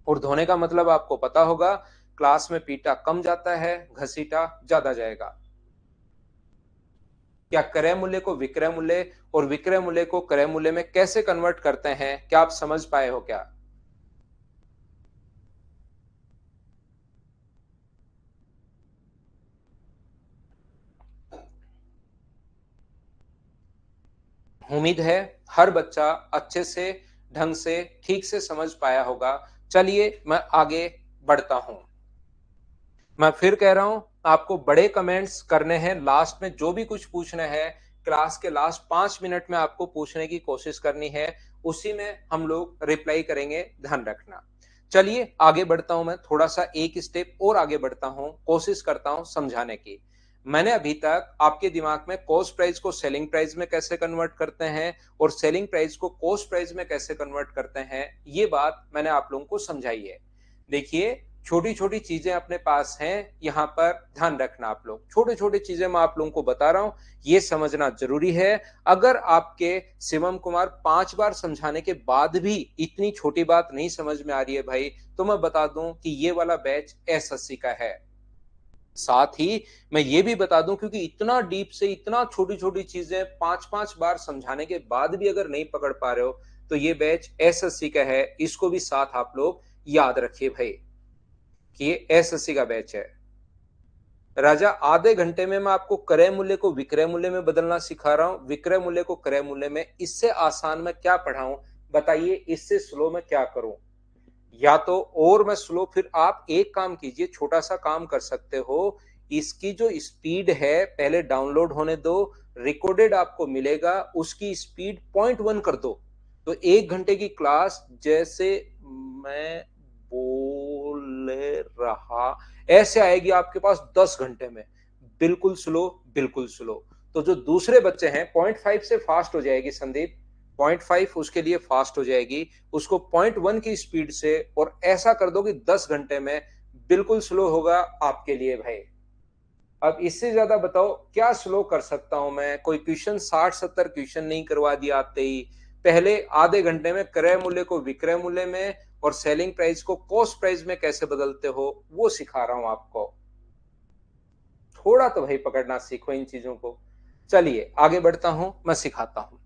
और धोने का मतलब आपको पता होगा, क्लास में पीटा कम जाता है, घसीटा ज्यादा जाएगा। क्या क्रय मूल्य को विक्रय मूल्य और विक्रय मूल्य को क्रय मूल्य में कैसे कन्वर्ट करते हैं, क्या आप समझ पाए हो क्या? उम्मीद है हर बच्चा अच्छे से, ढंग से, ठीक से समझ पाया होगा। चलिए मैं आगे बढ़ता हूं। मैं फिर कह रहा हूं, आपको बड़े कमेंट्स करने हैं लास्ट में, जो भी कुछ पूछना है क्लास के लास्ट 5 मिनट में आपको पूछने की कोशिश करनी है, उसी में हम लोग रिप्लाई करेंगे, ध्यान रखना। चलिए आगे बढ़ता हूं, मैं थोड़ा सा एक स्टेप और आगे बढ़ता हूं, कोशिश करता हूं समझाने की। मैंने अभी तक आपके दिमाग में कॉस्ट प्राइस को सेलिंग प्राइस में कैसे कन्वर्ट करते हैं और सेलिंग प्राइस को कॉस्ट प्राइस में कैसे कन्वर्ट करते हैं, ये बात मैंने आप लोगों को समझाई है। देखिए छोटी छोटी चीजें अपने पास हैं, यहां पर ध्यान रखना। आप लोग छोटी छोटी चीजें मैं आप लोगों को बता रहा हूं, ये समझना जरूरी है। अगर आपके शिवम कुमार 5 बार समझाने के बाद भी इतनी छोटी बात नहीं समझ में आ रही है भाई, तो मैं बता दूं कि ये वाला बैच S80 का है। साथ ही मैं ये भी बता दूं, क्योंकि इतना डीप से इतना छोटी छोटी चीजें 5-5 बार समझाने के बाद भी अगर नहीं पकड़ पा रहे हो, तो ये बैच S80 का है, इसको भी साथ आप लोग याद रखिए भाई कि ये S80 का बैच है। राजा आधे घंटे में मैं आपको क्रय मूल्य को विक्रय मूल्य में बदलना सिखा रहा हूं, विक्रय मूल्य को क्रय मूल्य में। इससे आसान मैं क्या पढ़ाऊं बताइए, इससे स्लो मैं क्या करूं? या तो और मैं स्लो, फिर आप एक काम कीजिए, छोटा सा काम कर सकते हो, इसकी जो स्पीड है पहले डाउनलोड होने दो, रिकॉर्डेड आपको मिलेगा, उसकी स्पीड 0.1 कर दो। तो 1 घंटे की क्लास जैसे मैं बोल रहा ऐसे आएगी आपके पास 10 घंटे में, बिल्कुल स्लो, बिल्कुल स्लो। तो जो दूसरे बच्चे हैं 0.5 से फास्ट हो जाएगी संदीप, 0.5 उसके लिए फास्ट हो जाएगी, उसको 0.1 की स्पीड से, और ऐसा कर दो कि 10 घंटे में बिल्कुल स्लो होगा आपके लिए भाई। अब इससे ज्यादा बताओ क्या स्लो कर सकता हूं मैं? कोई क्वेश्चन 60-70 क्वेश्चन नहीं करवा दिया आते ही, पहले आधे घंटे में क्रय मूल्य को विक्रय मूल्य में और सेलिंग प्राइस को कॉस्ट प्राइस में कैसे बदलते हो वो सिखा रहा हूं आपको। थोड़ा तो भाई पकड़ना सीखो इन चीजों को। चलिए आगे बढ़ता हूं, मैं सिखाता हूं।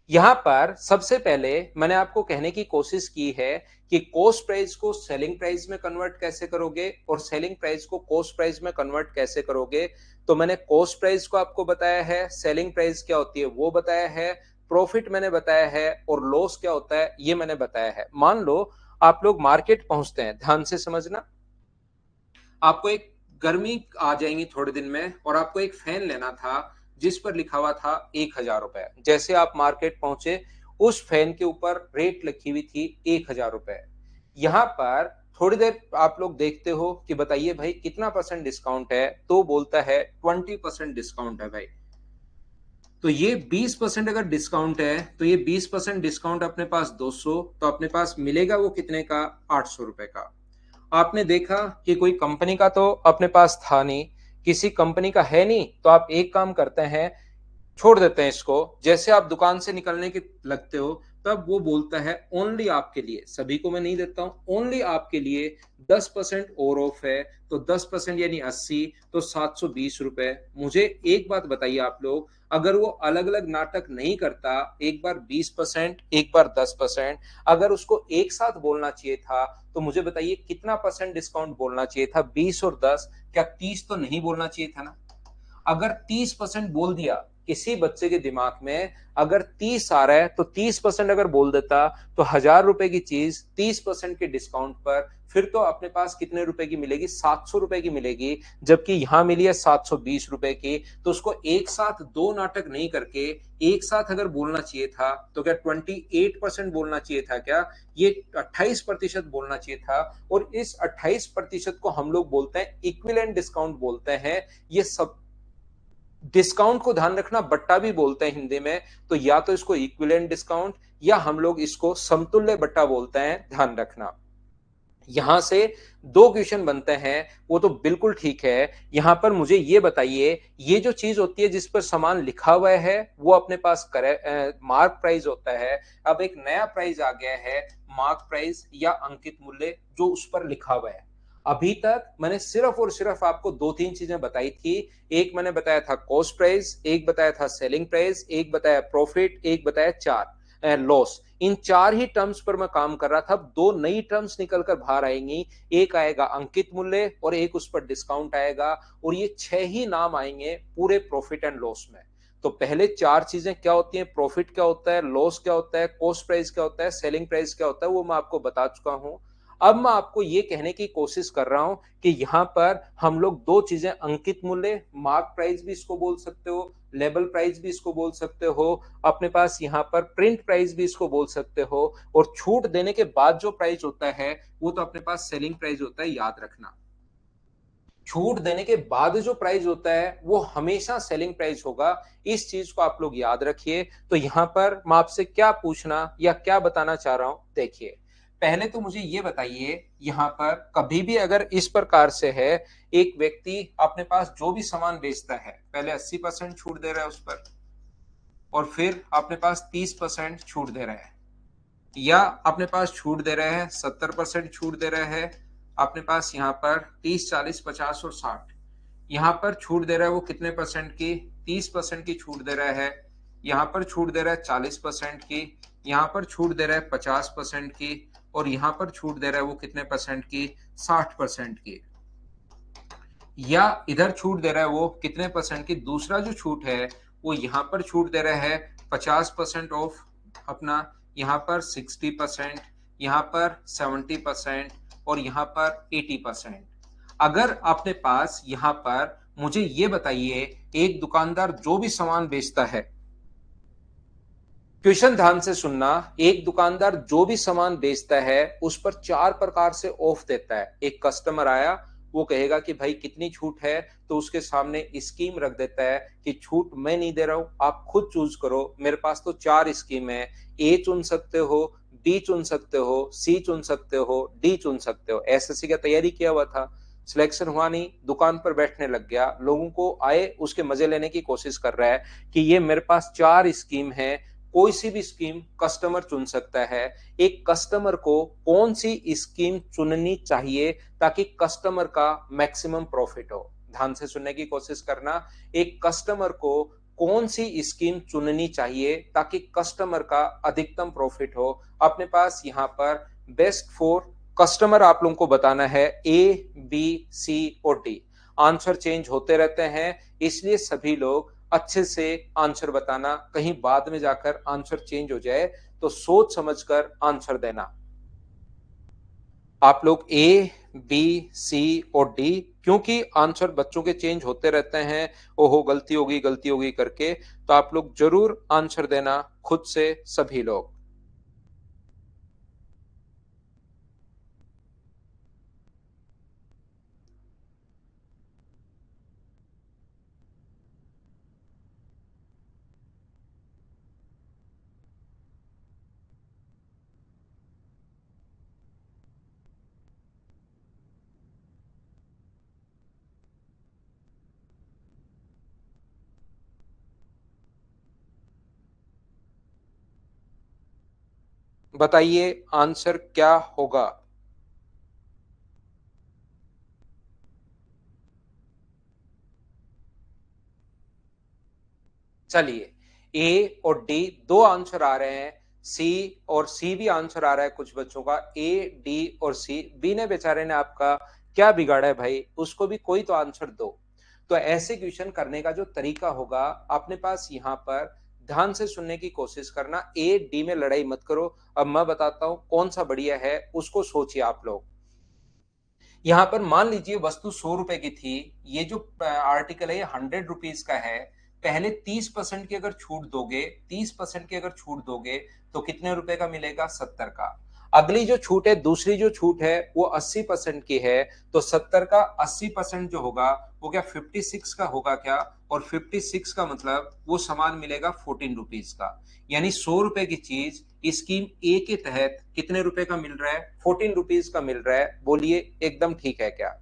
यहां पर सबसे पहले मैंने आपको कहने की कोशिश की है कि कॉस्ट प्राइस को सेलिंग प्राइस में कन्वर्ट कैसे करोगे और सेलिंग प्राइस को कॉस्ट प्राइस में कन्वर्ट कैसे करोगे। तो मैंने कॉस्ट प्राइस को आपको बताया है, सेलिंग प्राइस क्या होती है वो बताया है, प्रॉफिट मैंने बताया है, और लॉस क्या होता है ये मैंने बताया है। मान लो आप लोग मार्केट पहुंचते हैं, ध्यान से समझना, आपको एक गर्मी आ जाएंगी थोड़े दिन में और आपको एक फैन लेना था जिस पर लिखा हुआ था 1,000 रुपए। जैसे आप मार्केट पहुंचे, उस फैन के ऊपर रेट लिखी हुई थी 1,000 रुपए। यहां पर थोड़ी देर आप लोग देखते हो कि बताइए भाई कितना परसेंट डिस्काउंट है, तो बोलता है 20% डिस्काउंट है भाई। तो ये 20% अगर डिस्काउंट है, तो ये 20% डिस्काउंट अपने पास 200, तो अपने पास मिलेगा वो कितने का? 800 रुपए का। आपने देखा कि कोई कंपनी का तो अपने पास था नहीं, किसी कंपनी का है नहीं, तो आप एक काम करते हैं, छोड़ देते हैं इसको। जैसे आप दुकान से निकलने के लगते हो, तब वो बोलता है ओनली आपके लिए, सभी को मैं नहीं देता हूं, ओनली आपके लिए 10% और ऑफ है। तो 10% यानी 80, तो 720 रुपए। मुझे एक बात बताइए आप लोग, अगर वो अलग अलग नाटक नहीं करता, एक बार 20%, एक बार 10%, अगर उसको एक साथ बोलना चाहिए था, तो मुझे बताइए कितना परसेंट डिस्काउंट बोलना चाहिए था? 20 और 10, क्या 30 तो नहीं बोलना चाहिए था ना? अगर 30% बोल दिया किसी बच्चे के दिमाग में अगर 30 आ रहा है तो 30% अगर बोल देता तो 1000 रुपए की चीज 30% के डिस्काउंट पर फिर तो अपने पास कितने रुपए की मिलेगी, 700 रुपए की मिलेगी, जबकि यहां मिली है 720 रुपए की। तो उसको एक साथ दो नाटक नहीं करके एक साथ अगर बोलना चाहिए था तो क्या 28% बोलना चाहिए था, क्या ये 28% बोलना चाहिए था। और इस 28% को हम लोग बोलते हैं इक्विवेलेंट डिस्काउंट बोलते हैं। ये सब डिस्काउंट को ध्यान रखना बट्टा भी बोलते हैं हिंदी में, तो या तो इसको इक्विवेलेंट डिस्काउंट या हम लोग इसको समतुल्य बट्टा बोलते हैं, ध्यान रखना। यहां से दो क्वेश्चन बनते हैं, वो तो बिल्कुल ठीक है। यहां पर मुझे ये बताइए, ये जो चीज होती है जिस पर सामान लिखा हुआ है वो अपने पास मार्क प्राइस होता है। अब एक नया प्राइस आ गया है, मार्क प्राइस या अंकित मूल्य, जो उस पर लिखा हुआ है। अभी तक मैंने सिर्फ और सिर्फ आपको दो तीन चीजें बताई थी। एक मैंने बताया था कॉस्ट प्राइस, एक बताया था सेलिंग प्राइस, एक बताया प्रॉफिट, एक बताया चार लॉस। इन चार ही टर्म्स पर मैं काम कर रहा था। दो नई टर्म्स निकलकर बाहर आएंगी, एक आएगा अंकित मूल्य और एक उस पर डिस्काउंट आएगा, और ये छह ही नाम आएंगे पूरे प्रॉफिट एंड लॉस में। तो पहले चार चीजें क्या होती हैं, प्रॉफिट क्या होता है, लॉस क्या होता है, कॉस्ट प्राइस क्या होता है, सेलिंग प्राइस क्या होता है, वो मैं आपको बता चुका हूं। अब मैं आपको ये कहने की कोशिश कर रहा हूं कि यहां पर हम लोग दो चीजें, अंकित मूल्य, मार्क प्राइस भी इसको बोल सकते हो, लेबल प्राइस भी इसको बोल सकते हो, अपने पास यहाँ पर प्रिंट प्राइस भी इसको बोल सकते हो, और छूट देने के बाद जो प्राइस होता है वो तो अपने पास सेलिंग प्राइस होता है, याद रखना। छूट देने के बाद जो प्राइस होता है वो हमेशा सेलिंग प्राइस होगा, इस चीज को आप लोग याद रखिए। तो यहां पर मैं आपसे क्या पूछना या क्या बताना चाह रहा हूं, देखिए। पहले तो मुझे ये बताइए, यहां पर कभी भी अगर इस प्रकार से है, एक व्यक्ति अपने पास जो भी सामान बेचता है पहले 80% छूट दे रहा है उस पर, और फिर अपने पास 30% छूट दे रहा है, या अपने पास छूट दे रहे हैं 70% छूट दे रहे हैं, अपने पास यहाँ पर 30, 40, 50 और 60, यहाँ पर छूट दे रहा है वो कितने परसेंट की, 30% की छूट दे रहा है, यहाँ पर छूट दे रहा है 40% की, यहाँ पर छूट दे रहा है 50% की, और यहाँ पर छूट दे रहा है वो कितने परसेंट की, 60% की, या इधर छूट दे रहा है वो कितने परसेंट की, दूसरा जो छूट है वो यहाँ पर छूट दे रहा है 50% ऑफ अपना, यहाँ पर 60%, यहाँ पर 70% और यहाँ पर 80%। अगर आपने पास यहाँ पर, मुझे ये बताइए, एक दुकानदार जो भी सामान बेचता है, क्वेश्चन ध्यान से सुनना, एक दुकानदार जो भी सामान बेचता है उस पर चार प्रकार से ऑफ देता है। एक कस्टमर आया, वो कहेगा कि भाई कितनी छूट है, तो उसके सामने स्कीम रख देता है कि छूट मैं नहीं दे रहा हूं, आप खुद चूज करो, मेरे पास तो चार स्कीम है, ए चुन सकते हो, बी चुन सकते हो, सी चुन सकते हो, डी चुन सकते हो। एसएससी का तैयारी किया हुआ था, सिलेक्शन हुआ नहीं, दुकान पर बैठने लग गया, लोगों को आए उसके मजे लेने की कोशिश कर रहा है कि ये मेरे पास चार स्कीम है, कोई सी भी स्कीम कस्टमर चुन सकता है। एक कस्टमर को कौन सी स्कीम चुननी चाहिए ताकि कस्टमर का मैक्सिमम प्रॉफिट हो, ध्यान से सुनने की कोशिश करना। एक कस्टमर को कौन सी स्कीम चुननी चाहिए ताकि कस्टमर का अधिकतम प्रॉफिट हो। अपने पास यहाँ पर बेस्ट फोर कस्टमर आप लोगों को बताना है, ए बी सी और डी। आंसर चेंज होते रहते हैं, इसलिए सभी लोग अच्छे से आंसर बताना, कहीं बाद में जाकर आंसर चेंज हो जाए तो सोच समझकर आंसर देना। आप लोग ए बी सी और डी, क्योंकि आंसर बच्चों के चेंज होते रहते हैं, ओहो गलती होगी करके, तो आप लोग जरूर आंसर देना खुद से सभी लोग। बताइए आंसर क्या होगा। चलिए, ए और डी दो आंसर आ रहे हैं, सी और सी भी आंसर आ रहा है कुछ बच्चों का, ए डी और सी। बी ने बेचारे ने आपका क्या बिगाड़ा है भाई, उसको भी कोई तो आंसर दो। तो ऐसे क्वेश्चन करने का जो तरीका होगा अपने पास यहाँ पर ध्यान से सुनने की कोशिश करना। ए डी में लड़ाई मत करो। अब मैं बताता हूं कौन सा बढ़िया है, उसको सोचिए आप लोग। यहाँ पर मान लीजिए वस्तु 100 रुपए की थी। ये जो आर्टिकल है ये 100 रुपीज का है। पहले 30% की अगर छूट दोगे, 30% की अगर छूट दोगे तो कितने रुपए का मिलेगा? 70 का। अगली जो छूट है, दूसरी जो छूट है वो 80% की है। तो 70 का 80% जो होगा वो क्या 56 का होगा क्या? और 56 का मतलब वो सामान मिलेगा 14 रुपीज का। यानी 100 रुपए की चीज स्कीम ए के तहत कितने रुपए का मिल रहा है? 14 रुपीज का मिल रहा है। बोलिए एकदम ठीक है क्या?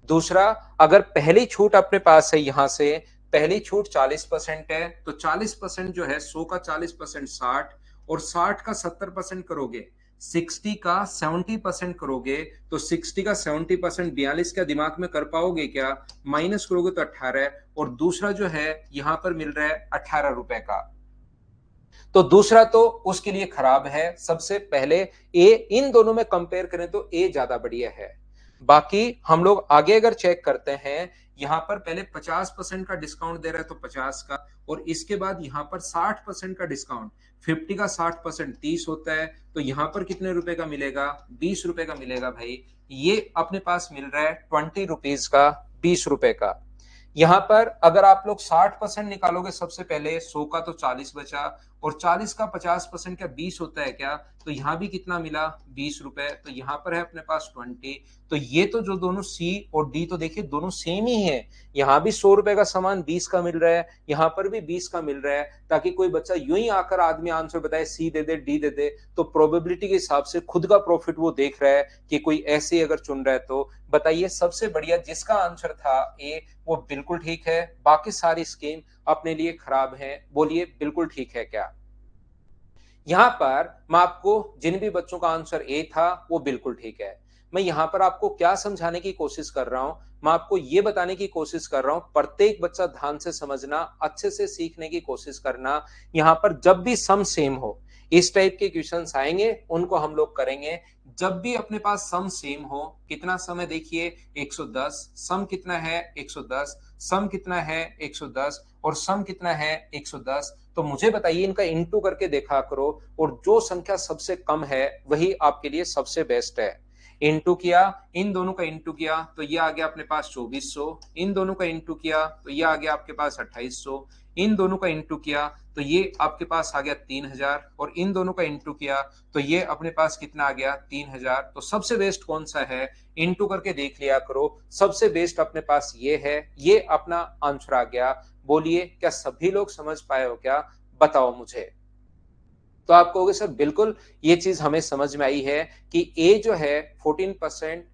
दूसरा, अगर पहली छूट अपने पास है, यहां से पहली छूट 40% है, तो 40% जो है 100 का 40% 60, और 60 का 70% करोगे, 60 का 70% करोगे तो 60 का 70% 42 का दिमाग में कर पाओगे क्या? माइनस करोगे तो 18। और दूसरा जो है यहां पर मिल रहा है 18 रुपए का। तो दूसरा तो उसके लिए खराब है। सबसे पहले ए, इन दोनों में कंपेयर करें तो ए ज्यादा बढ़िया है। बाकी हम लोग आगे अगर चेक करते हैं, यहां पर पहले 50% का डिस्काउंट दे रहा है तो 50 का, और इसके बाद यहां पर 60% का डिस्काउंट, 50 का 60% 30 होता है। तो यहां पर कितने रुपए का मिलेगा? 20 रुपए का मिलेगा भाई। ये अपने पास मिल रहा है 20 रुपीज का, 20 रुपए का। यहां पर अगर आप लोग 60% निकालोगे, सबसे पहले 100 का तो 40 बचा, और 40 का 50% क्या 20 होता है क्या? तो यहां भी कितना मिला? 20 रुपए। तो यहां पर है अपने पास 20। तो ये तो जो दोनों सी और डी तो देखिए दोनों सेम ही है। यहां भी 100 रुपए का सामान 20 का मिल रहा है, यहां पर भी 20 का मिल रहा है। ताकि कोई बच्चा यूं ही आकर आदमी आंसर बताए सी दे दे, डी दे दे, तो प्रोबेबिलिटी के हिसाब से खुद का प्रॉफिट वो देख रहा है कि कोई ऐसे अगर चुन रहा है। तो बताइए सबसे बढ़िया जिसका आंसर था ए, वो बिल्कुल ठीक है। बाकी सारी स्कीम अपने लिए खराब है। बोलिए बिल्कुल ठीक है क्या? यहां पर मैं आपको जिन भी बच्चों का आंसर ए था वो बिल्कुल ठीक है। मैं यहां पर आपको क्या समझाने की कोशिश कर रहा हूं? मैं आपको यह बताने की कोशिश कर रहा हूं प्रत्येक बच्चा ध्यान से समझना, अच्छे से सीखने की कोशिश करना। यहां पर जब भी सम सेम हो, इस टाइप के क्वेश्चंस आएंगे, उनको हम लोग करेंगे। जब भी अपने पास सम सेम हो, कितना सम है देखिए 110, सम कितना है 110, सम कितना है 110, और सम कितना है 110। तो मुझे बताइए इनका इंटू करके देखा करो, और जो संख्या सबसे कम है वही आपके लिए सबसे बेस्ट है। इंटू किया, इन दोनों का इंटू किया तो ये आ गया अपने पास 2400, इन दोनों का इंटू किया तो ये आ गया आपके पास 2800, इन दोनों का इंटू किया तो ये आपके पास आ गया 3000, और इन दोनों का इंटू किया तो ये अपने पास कितना आ गया 3000। तो सबसे बेस्ट कौन सा है? इंटू करके देख लिया करो। सबसे बेस्ट अपने पास ये है, ये अपना आंसर आ गया। बोलिए क्या सभी लोग समझ पाए हो क्या? बताओ मुझे। तो आप कहोगे सर बिल्कुल ये चीज हमें समझ में आई है कि ए जो है 14%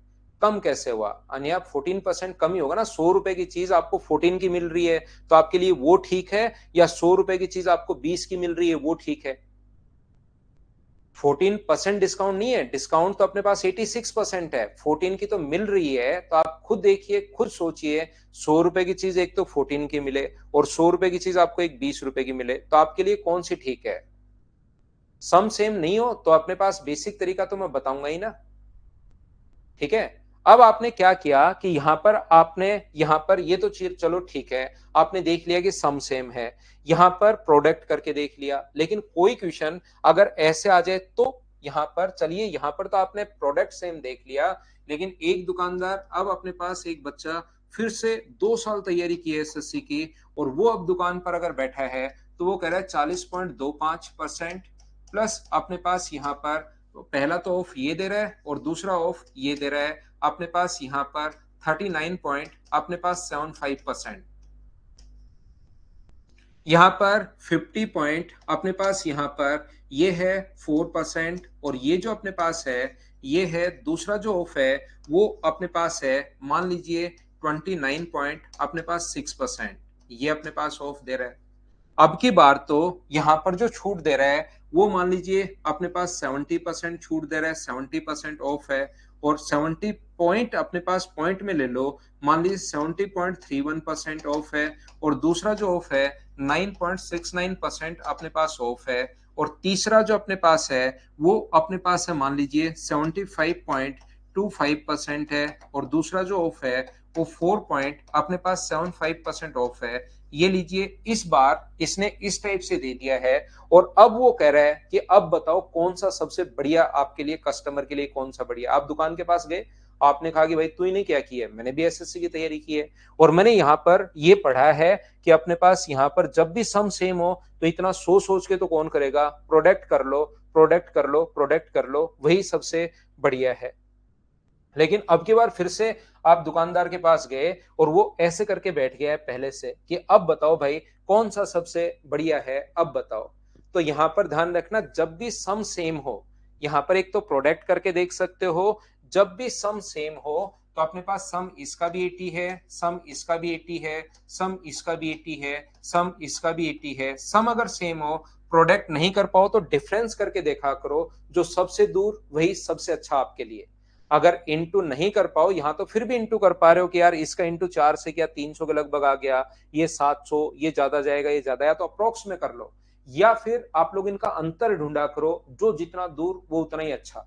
कम कैसे हुआ। यानी आप 14% कम ही होगा ना। 100 रुपए की चीज आपको 14 की मिल रही है तो आपके लिए वो ठीक है, या 100 रुपए की चीज आपको 20 की मिल रही है वो ठीक है? 14% डिस्काउंट नहीं है, डिस्काउंट तो अपने पास 86% है। 14 की तो मिल रही है, तो आप खुद देखिए, खुद सोचिए। 100 रुपए की चीज एक तो 14 की मिले, और 100 रुपए की चीज आपको एक 20 रुपए की मिले, तो आपके लिए कौन सी ठीक है? सम सेम नहीं हो तो अपने पास बेसिक तरीका तो मैं बताऊंगा ही ना। ठीक है। अब आपने क्या किया कि यहां पर आपने, यहां पर ये तो चीज चलो ठीक है, आपने देख लिया कि सम सेम है। यहां पर प्रोडक्ट करके देख लिया, लेकिन कोई क्वेश्चन अगर ऐसे आ जाए तो यहां पर चलिए, यहां पर तो आपने प्रोडक्ट सेम देख लिया, लेकिन एक दुकानदार, अब अपने पास एक बच्चा फिर से 2 साल तैयारी की है एसएससी की, और वो अब दुकान पर अगर बैठा है तो वो कह रहा है 40.25% प्लस अपने पास यहां पर, तो पहला तो ऑफ ये दे रहा है और दूसरा ऑफ ये दे रहा है। अपने पास यहां पर 39 पॉइंट अपने पास 75%, यहां पर 50 पॉइंट अपने पास यहां पर ये है 4%, और ये जो अपने पास है ये है दूसरा जो ऑफ है वो अपने पास है, मान लीजिए 29 पॉइंट अपने पास 6%, ये अपने पास ऑफ दे रहा है। अब की बार तो यहां पर जो छूट दे रहा है वो मान लीजिए अपने पास 70% छूट दे रहा है, 70% ऑफ है, और 70 पॉइंट अपने पास पॉइंट में ले लो, मान लीजिए 70.31% ऑफ है, और दूसरा जो ऑफ है 9.69% अपने पास ऑफ है, और तीसरा जो अपने पास है वो अपने पास है मान लीजिए 75.25% है, और दूसरा जो ऑफ है वो 4 पॉइंट अपने पास 75% ऑफ है। ये लीजिए, इस बार इसने इस टाइप से दे दिया है और अब वो कह रहा है कि अब बताओ कौन सा सबसे बढ़िया आपके लिए, कस्टमर के लिए कौन सा बढ़िया। आप दुकान के पास गए, आपने कहा कि भाई तूने क्या किया है, मैंने भी एसएससी की तैयारी की है और मैंने यहाँ पर ये पढ़ा है कि अपने पास यहाँ पर जब भी सम सेम हो तो इतना सोच सोच के तो कौन करेगा, प्रोडक्ट कर लो, प्रोडक्ट कर लो, प्रोडक्ट कर लो, वही सबसे बढ़िया है। लेकिन अब की बार फिर से आप दुकानदार के पास गए और वो ऐसे करके बैठ गया है पहले से कि अब बताओ भाई कौन सा सबसे बढ़िया है, अब बताओ। तो यहां पर ध्यान रखना, जब भी सम सेम हो, यहां पर एक तो प्रोडक्ट करके देख सकते हो, जब भी सम सेम हो तो अपने पास सम इसका भी 80 है, सम इसका भी 80 है, सम इसका भी 80 है, सम इसका भी 80 है। सम अगर सेम हो, प्रोडक्ट नहीं कर पाओ तो डिफरेंस करके देखा करो, जो सबसे दूर वही सबसे अच्छा आपके लिए। अगर इंटू नहीं कर पाओ, यहां तो फिर भी इंटू कर पा रहे हो कि यार इसका इंटू 4 से क्या 300 के लगभग आ गया, ये 700, ये ज्यादा जाएगा, ये ज्यादा, या तो अप्रोक्स में कर लो, या फिर आप लोग इनका अंतर ढूंढा करो, जो जितना दूर वो उतना ही अच्छा,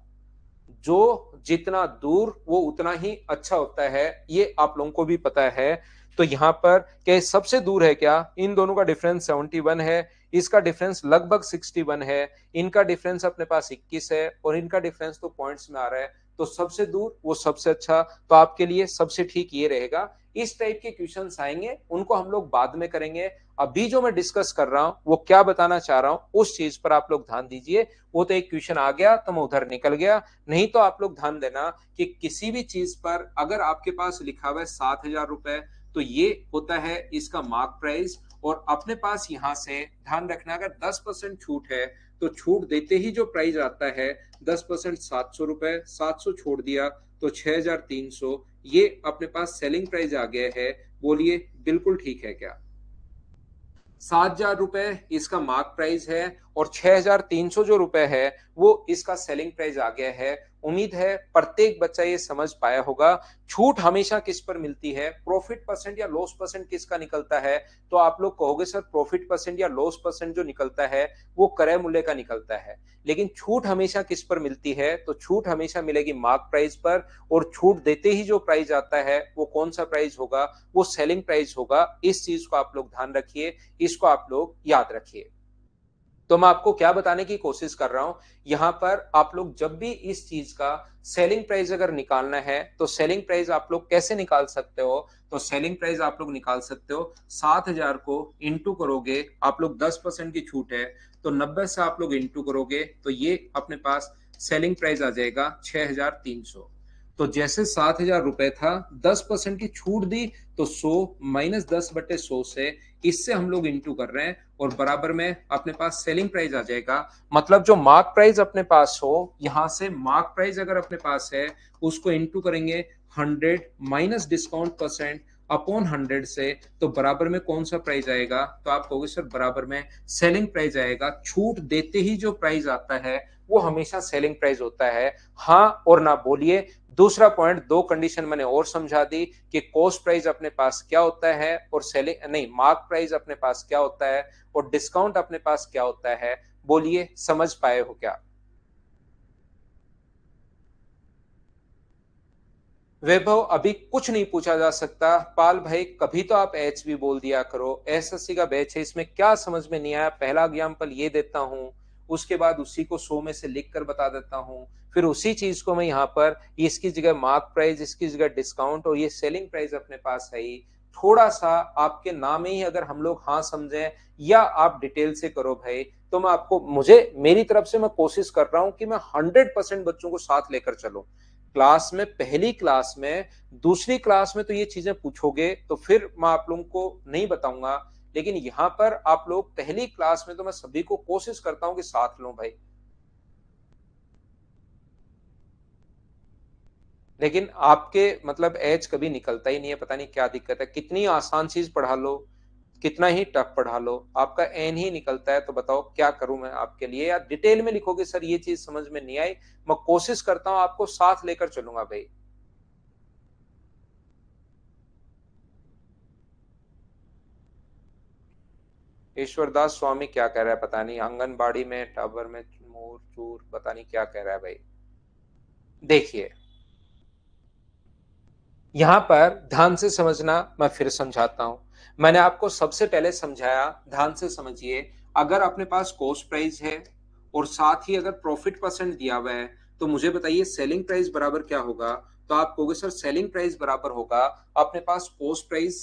जो जितना दूर वो उतना ही अच्छा होता है, ये आप लोगों को भी पता है। तो यहां पर क्या सबसे दूर है क्या, इन दोनों का डिफरेंस 71 है, इसका डिफरेंस लगभग 61 है, इनका डिफरेंस अपने पास 21 है और इनका डिफरेंस तो पॉइंट्स में आ रहा है, तो सबसे दूर वो सबसे अच्छा, तो आपके लिए सबसे ठीक ये रहेगा। इस टाइप के क्वेश्चंस आएंगे, उनको हम लोग बाद में करेंगे। अभी जो मैं डिस्कस कर रहा हूं वो क्या बताना चाह रहा हूं उस चीज पर आप लोग ध्यान दीजिए। वो तो एक क्वेश्चन आ गया तो मैं उधर निकल गया, नहीं तो आप लोग ध्यान देना कि किसी भी चीज पर अगर आपके पास लिखा हुआ है 7,000 रुपए, तो ये होता है इसका मार्क प्राइस। और अपने पास यहां से ध्यान रखना, अगर 10% छूट है तो छूट देते ही जो प्राइस आता है 10% 700 रुपए, 700 छोड़ दिया तो 6,300, ये अपने पास सेलिंग प्राइस आ गया है। बोलिए बिल्कुल ठीक है क्या? 7,000 रुपए इसका मार्क प्राइस है और 6,300 जो रुपए है वो इसका सेलिंग प्राइस आ गया है। उम्मीद है प्रत्येक बच्चा ये समझ पाया होगा। छूट हमेशा किस पर मिलती है, प्रॉफिट परसेंट या लॉस परसेंट किसका निकलता है? तो आप लोग कहोगे सर प्रॉफिट परसेंट या लॉस परसेंट जो निकलता है वो क्रय मूल्य का निकलता है, लेकिन छूट हमेशा किस पर मिलती है? तो छूट हमेशा मिलेगी मार्क प्राइस पर, और छूट देते ही जो प्राइस आता है वो कौन सा प्राइस होगा? वो सेलिंग प्राइस होगा। इस चीज को आप लोग ध्यान रखिए, इसको आप लोग याद रखिए। तो मैं आपको क्या बताने की कोशिश कर रहा हूं, यहां पर आप लोग जब भी इस चीज का सेलिंग प्राइस अगर निकालना है तो सेलिंग प्राइस आप लोग कैसे निकाल सकते हो? तो सेलिंग प्राइस आप लोग निकाल सकते हो, 7,000 को इंटू करोगे, आप लोग 10% की छूट है तो 90 से आप लोग इंटू करोगे तो ये अपने पास सेलिंग प्राइस आ जाएगा 6,300। तो जैसे 7,000 रुपए था, 10% की छूट दी तो 100 माइनस 10/100 से, इससे हम लोग इंटू कर रहे हैं और बराबर में अपने पास सेलिंग प्राइस आ जाएगा। मतलब जो मार्क प्राइस अपने पास हो, यहां से मार्क प्राइस अगर अपने पास है उसको इंटू करेंगे 100 माइनस डिस्काउंट परसेंट अपॉन 100 से, तो बराबर में कौन सा प्राइस आएगा? तो आप कहोगे सर बराबर में सेलिंग प्राइस आएगा। छूट देते ही जो प्राइस आता है वो हमेशा सेलिंग प्राइस होता है। हाँ और ना बोलिए। दूसरा पॉइंट, दो कंडीशन मैंने और समझा दी कि कॉस्ट प्राइस अपने पास क्या होता है और सेलिंग नहीं, मार्क प्राइस अपने पास क्या होता है और डिस्काउंट अपने पास क्या होता है। बोलिए समझ पाए हो क्या? वैभव अभी कुछ नहीं पूछा जा सकता। पाल भाई कभी तो आप एच भी बोल दिया करो, एसएससी का बैच है, इसमें क्या समझ में नहीं आया? पहला एग्जाम्पल ये देता हूँ, उसके बाद उसी को 100 में से लिख कर बता देता हूँ, फिर उसी चीज को मैं यहाँ पर इसकी जगह मार्क प्राइस, इसकी जगह डिस्काउंट, और ये सेलिंग प्राइस अपने पास है ही। थोड़ा सा आपके नाम ही अगर हम लोग हाँ समझें या आप डिटेल से करो भाई, तो मैं आपको, मुझे मेरी तरफ से मैं कोशिश कर रहा हूँ कि मैं 100% बच्चों को साथ लेकर चलूं। क्लास में, पहली क्लास में, दूसरी क्लास में तो ये चीजें पूछोगे तो फिर मैं आप लोगों को नहीं बताऊंगा, लेकिन यहाँ पर आप लोग पहली क्लास में तो मैं सभी को कोशिश करता हूँ कि साथ लो भाई। लेकिन आपके मतलब एज कभी निकलता ही नहीं है, पता नहीं क्या दिक्कत है। कितनी आसान चीज पढ़ा लो, कितना ही टफ पढ़ा लो, आपका एन ही निकलता है। तो बताओ क्या करूं मैं आपके लिए? या डिटेल में लिखोगे सर ये चीज समझ में नहीं आई, मैं कोशिश करता हूं आपको साथ लेकर चलूंगा भाई। ईश्वरदास स्वामी क्या कह रहा है पता नहीं, आंगनबाड़ी में टावर में मोर चूर, पता नहीं क्या कह रहा है भाई। देखिए, यहाँ पर ध्यान से समझना, मैं फिर समझाता हूँ। मैंने आपको सबसे पहले समझाया, ध्यान से समझिए। अगर अपने पास कॉस्ट प्राइस है और साथ ही अगर प्रॉफिट परसेंट दिया हुआ है, तो मुझे बताइए सेलिंग प्राइस बराबर क्या होगा? तो आप कहोगे सर सेलिंग प्राइस बराबर होगा अपने पास कॉस्ट प्राइस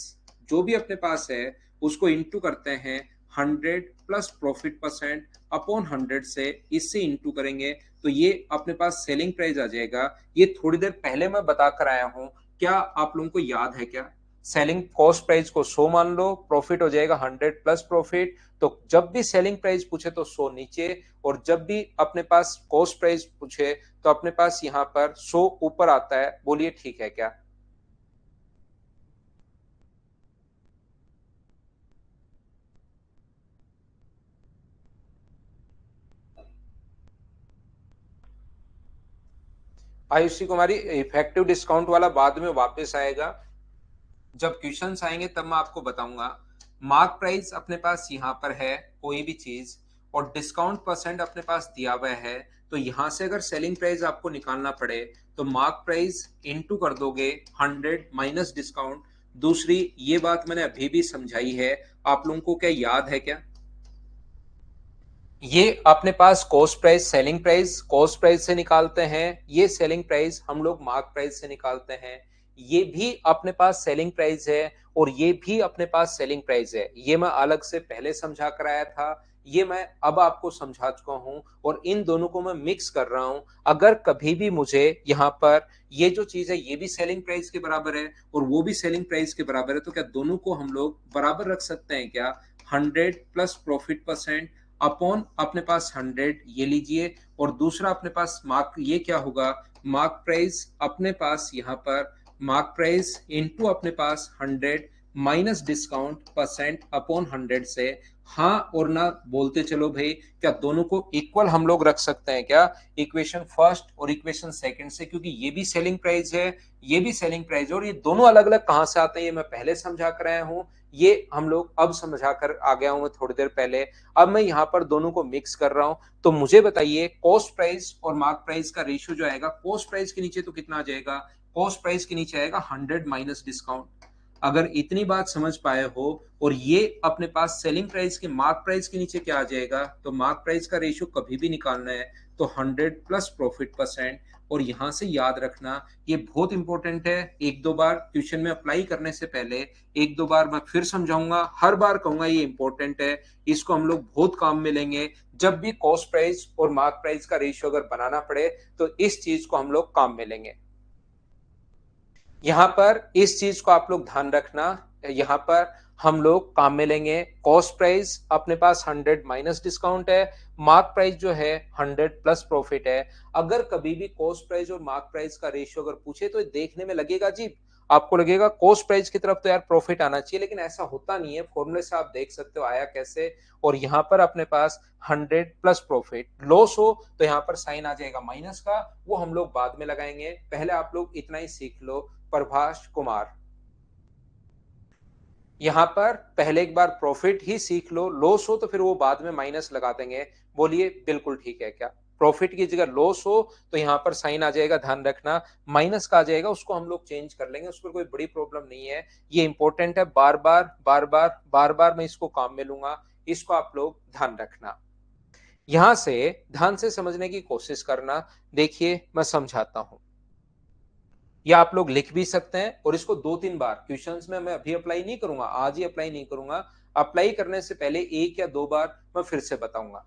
जो भी अपने पास है उसको इंटू करते हैं 100 प्लस प्रॉफिट परसेंट अपॉन 100 से, इससे इंटू करेंगे तो ये अपने पास सेलिंग प्राइस आ जाएगा। ये थोड़ी देर पहले मैं बता कर आया हूं, क्या आप लोगों को याद है क्या? सेलिंग कॉस्ट प्राइस को 100 मान लो, प्रॉफिट हो जाएगा 100 प्लस प्रॉफिट। तो जब भी सेलिंग प्राइस पूछे तो 100 नीचे, और जब भी अपने पास कॉस्ट प्राइस पूछे तो अपने पास यहाँ पर 100 ऊपर आता है। बोलिए ठीक है क्या? आयुषी कुमारी, इफेक्टिव डिस्काउंट वाला बाद में वापस आएगा, जब क्वेश्चंस आएंगे तब मैं आपको बताऊंगा। मार्क प्राइस अपने पास यहाँ पर है कोई भी चीज, और डिस्काउंट परसेंट अपने पास दिया हुआ है। तो यहां से अगर सेलिंग प्राइस आपको निकालना पड़े तो मार्क प्राइस इंटू कर दोगे 100 माइनस डिस्काउंट। दूसरी ये बात मैंने अभी भी समझाई है, आप लोगों को क्या याद है क्या? ये अपने पास cost price selling price cost price से निकालते हैं, ये सेलिंग प्राइस हम लोग मार्क प्राइस से निकालते हैं। ये भी अपने पास सेलिंग प्राइस है और ये भी अपने पास सेलिंग प्राइस है। ये मैं अलग से पहले समझा कर आया था, ये मैं अब आपको समझा चुका हूं, और इन दोनों को मैं मिक्स कर रहा हूं। अगर कभी भी मुझे यहाँ पर ये जो चीज है ये भी सेलिंग प्राइस के बराबर है और वो भी सेलिंग प्राइस के बराबर है, तो क्या दोनों को हम लोग बराबर रख सकते हैं क्या? 100 प्लस प्रॉफिट परसेंट अपॉन अपने पास 100 ये लीजिए, और दूसरा अपने पास मार्क, ये क्या होगा? मार्क प्राइस अपने पास यहाँ पर मार्क प्राइस इनटू अपने पास 100 माइनस डिस्काउंट परसेंट अपॉन 100 से। हाँ और ना बोलते चलो भाई, क्या दोनों को इक्वल हम लोग रख सकते हैं क्या? इक्वेशन फर्स्ट और इक्वेशन सेकंड से, क्योंकि ये भी सेलिंग प्राइस है ये भी सेलिंग प्राइस है, और ये दोनों अलग अलग कहां से आते हैं ये मैं पहले समझा कर आया हूं। ये हम लोग अब समझा कर आ गया हूं मैं थोड़ी देर पहले। अब मैं यहाँ पर दोनों को मिक्स कर रहा हूं। तो मुझे बताइए कॉस्ट प्राइस और मार्क प्राइस का रेशियो जो आएगा, कॉस्ट प्राइस के नीचे तो कितना आ जाएगा? कॉस्ट प्राइस के नीचे आएगा 100 माइनस डिस्काउंट। अगर इतनी बात समझ पाए हो, और ये अपने पास सेलिंग प्राइस के मार्क प्राइस के नीचे क्या आ जाएगा, तो मार्क प्राइस का रेशियो कभी भी निकालना है तो 100 प्लस प्रॉफिट परसेंट। और यहां से याद रखना, ये बहुत इंपॉर्टेंट है, एक दो बार ट्यूशन में अप्लाई करने से पहले एक दो बार मैं फिर समझाऊंगा, हर बार कहूंगा ये इंपॉर्टेंट है, इसको हम लोग बहुत काम में लेंगे। जब भी कॉस्ट प्राइस और मार्क प्राइस का रेशियो अगर बनाना पड़े तो इस चीज को हम लोग काम में लेंगे। यहां पर इस चीज को आप लोग ध्यान रखना, यहां पर हम लोग काम में लेंगे। कॉस्ट प्राइस अपने पास 100 माइनस डिस्काउंट है, मार्क प्राइस जो है 100 प्लस प्रॉफिट है। अगर कभी भी कॉस्ट प्राइस और मार्क प्राइस का रेशियो अगर पूछे तो देखने में लगेगा जी, आपको लगेगा कॉस्ट प्राइस की तरफ तो यार प्रॉफिट आना चाहिए, लेकिन ऐसा होता नहीं है। फॉर्मूले से आप देख सकते हो आया कैसे। और यहाँ पर अपने पास 100 प्लस प्रॉफिट, लॉस हो तो यहाँ पर साइन आ जाएगा माइनस का, वो हम लोग बाद में लगाएंगे, पहले आप लोग इतना ही सीख लो। प्रभाष कुमार, यहां पर पहले एक बार प्रॉफिट ही सीख लो, लॉस हो तो फिर वो बाद में माइनस लगा देंगे। बोलिए बिल्कुल ठीक है क्या? प्रॉफिट की जगह लॉस हो तो यहां पर साइन आ जाएगा, ध्यान रखना, माइनस का आ जाएगा, उसको हम लोग चेंज कर लेंगे, उस पर कोई बड़ी प्रॉब्लम नहीं है। ये इंपॉर्टेंट है, बार बार बार बार बार बार मैं इसको काम में लूंगा, इसको आप लोग ध्यान रखना। यहां से ध्यान से समझने की कोशिश करना। देखिए मैं समझाता हूं, या आप लोग लिख भी सकते हैं, और इसको दो तीन बार क्वेश्चंस में, मैं अभी अप्लाई नहीं करूंगा, आज ही अप्लाई नहीं करूंगा, अप्लाई करने से पहले एक या दो बार मैं फिर से बताऊंगा।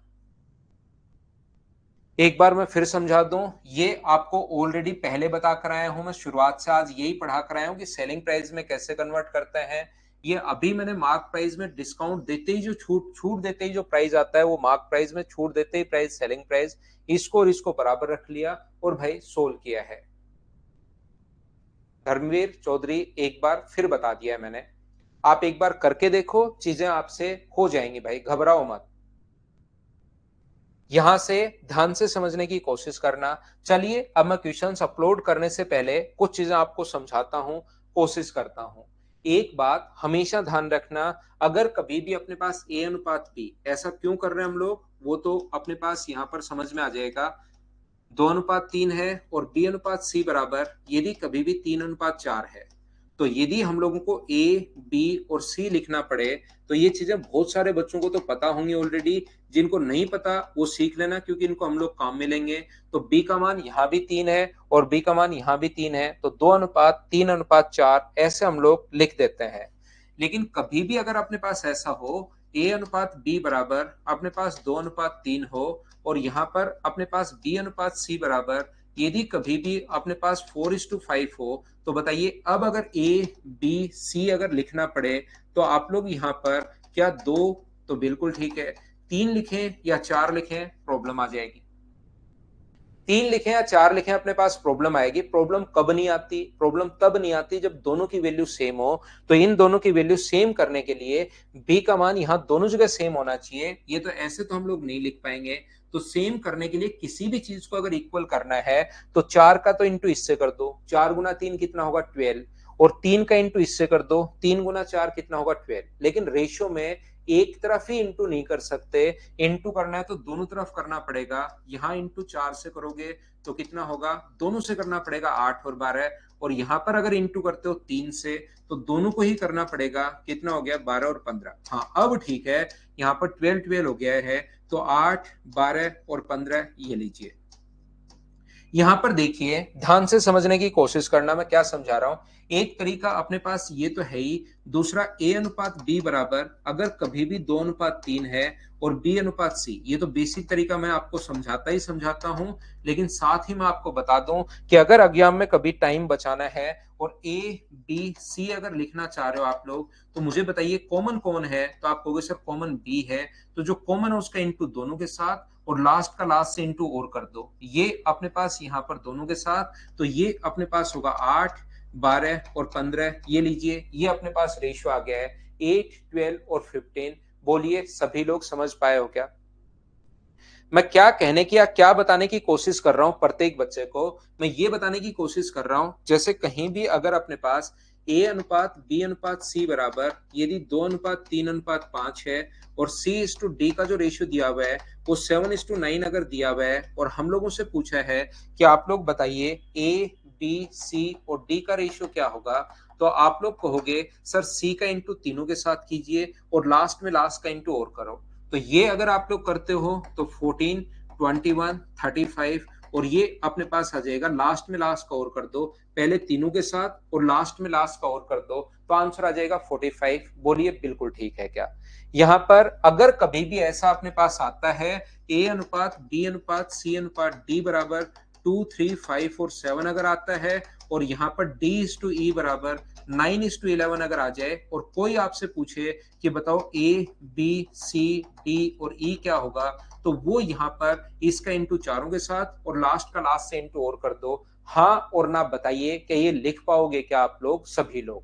एक बार मैं फिर समझा दूं, ये आपको ऑलरेडी पहले बता कर आया हूं, मैं शुरुआत से आज यही पढ़ा कर आया हूं कि सेलिंग प्राइस में कैसे कन्वर्ट करते हैं। ये अभी मैंने मार्क प्राइस में डिस्काउंट देते ही जो छूट छूट देते ही जो प्राइस आता है, वो मार्क प्राइस में छूट देते ही प्राइस सेलिंग प्राइस, इसको और इसको बराबर रख लिया और भाई सोल्व किया है। धर्मवीर चौधरी, एक बार फिर बता दिया है मैंने, आप एक बार करके देखो, चीजें आपसे हो जाएंगी भाई, घबराओ मत। यहां से ध्यान से समझने की कोशिश करना। चलिए अब मैं क्वेश्चंस अपलोड करने से पहले कुछ चीजें आपको समझाता हूं, कोशिश करता हूं। एक बात हमेशा ध्यान रखना, अगर कभी भी अपने पास ए अनुपात बी, ऐसा क्यों कर रहे हैं हम लोग, वो तो अपने पास यहां पर समझ में आ जाएगा। 2:3 है और बी अनुपात सी बराबर, यदि कभी भी 3:4 है, तो यदि हम लोगों को ए, बी और सी लिखना पड़े, तो ये चीजें बहुत सारे बच्चों को तो पता होंगी ऑलरेडी। जिनको नहीं पता वो सीख लेना, क्योंकि इनको हम लोग काम में लेंगे। तो बी का मान यहाँ भी 3 है और बी का मान यहाँ भी 3 है, तो 2:3:4 ऐसे हम लोग लिख देते हैं। लेकिन कभी भी अगर अपने पास ऐसा हो, ए अनुपात बी बराबर अपने पास 2:3 हो, और यहाँ पर अपने पास बी अनुपात सी बराबर यदि कभी भी अपने पास 4:5 हो, तो बताइए अब अगर ए, बी, सी अगर लिखना पड़े, तो आप लोग यहाँ पर क्या 2, तो बिल्कुल ठीक है, 3 लिखें या 4 लिखें, प्रॉब्लम आ जाएगी। 3 लिखें या 4 लिखें, अपने पास प्रॉब्लम आएगी। प्रॉब्लम कब नहीं आती? प्रॉब्लम तब नहीं आती जब दोनों की वैल्यू सेम हो। तो इन दोनों की वैल्यू सेम करने के लिए बी का मान यहाँ दोनों जगह सेम होना चाहिए। ये तो ऐसे तो हम लोग नहीं लिख पाएंगे। तो सेम करने के लिए किसी भी चीज को अगर इक्वल करना है, तो 4 का तो इंटू इससे कर दो, 4 गुना 3 कितना होगा 12, और 3 का इंटू इससे कर दो, 3 गुना 4 कितना होगा 12। लेकिन रेशियो में एक तरफ ही इंटू नहीं कर सकते, इंटू करना है तो दोनों तरफ करना पड़ेगा। यहां इंटू 4 से करोगे तो कितना होगा, दोनों से करना पड़ेगा 8 और 12, और यहां पर अगर इंटू करते हो 3 से तो दोनों को ही करना पड़ेगा, कितना हो गया 12 और 15। हाँ अब ठीक है, यहाँ पर 12 12 हो गया है, तो 8 12 और 15 ये लीजिए। यहां पर देखिए, ध्यान से समझने की कोशिश करना मैं क्या समझा रहा हूं। एक तरीका अपने पास ये तो है ही, दूसरा ए अनुपात बी बराबर अगर कभी भी 2:3 है और बी अनुपात सी, ये तो बेसिक तरीका मैं आपको समझाता ही समझाता हूं। लेकिन साथ ही मैं आपको बता दूं कि अगर एग्जाम में कभी टाइम बचाना है और ए, बी, सी अगर लिखना चाह रहे हो आप लोग, तो मुझे बताइए कॉमन कौन है, तो आप कहोगे सर कॉमन बी है। तो जो कॉमन है उसका इंटू दोनों के साथ, और लास्ट का लास्ट से इंटू और कर दो, ये अपने पास यहाँ पर दोनों के साथ, तो ये अपने पास होगा 8 12 और 15, ये लीजिए, ये अपने पास रेशियो आ गया है 8 12 और 15। बोलिए सभी लोग समझ पाए हो क्या? मैं क्या कहने की या क्या बताने की कोशिश कर रहा हूं प्रत्येक बच्चे को? मैं ये बताने की कोशिश कर रहा हूं, जैसे कहीं भी अगर अपने पास ए अनुपात बी अनुपात सी बराबर यदि 2:3:5 है, और सी इज टू डी का जो रेशियो दिया हुआ है वो 7:9 अगर दिया हुआ है, और हम लोगों से पूछा है कि आप लोग बताइए ए, बी, सी और डी का रेशियो क्या होगा, तो आप लोग कहोगे सर सी का इंटू तीनों के साथ कीजिए और लास्ट में लास्ट का इंटू और करो। तो ये अगर आप लोग करते हो तो 14 21 35, और ये अपने पास आ जाएगा, लास्ट में लास्ट का और कर दो, पहले तीनों के साथ और लास्ट में लास्ट का और कर दो, तो आंसर आ जाएगा 45। बोलिए बिल्कुल ठीक है क्या? यहां पर अगर कभी भी ऐसा अपने पास आता है ए अनुपात बी अनुपात सी अनुपात डी बराबर 2 3 5 और 7 अगर आता है, और यहाँ पर डी इज टू ई बराबर 9:11 अगर आ जाए, और कोई आपसे पूछे कि बताओ ए, बी, सी, डी और ई क्या होगा, तो वो यहाँ पर इसका इंटू चारों के साथ और लास्ट का लास्ट से इंटू और कर दो। हाँ और ना बताइए कि ये लिख पाओगे क्या आप लोग सभी लोग?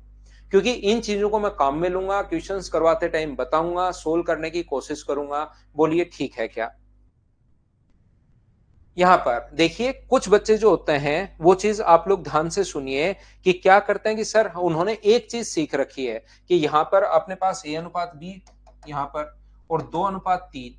क्योंकि इन चीजों को मैं काम में लूंगा, क्वेश्चंस करवाते टाइम बताऊंगा, सोल्व करने की कोशिश करूंगा। बोलिए ठीक है क्या? यहाँ पर देखिए, कुछ बच्चे जो होते हैं वो चीज आप लोग ध्यान से सुनिए कि क्या करते हैं कि सर उन्होंने एक चीज सीख रखी है कि यहाँ पर अपने पास ए अनुपात बी यहाँ पर, और 2:3,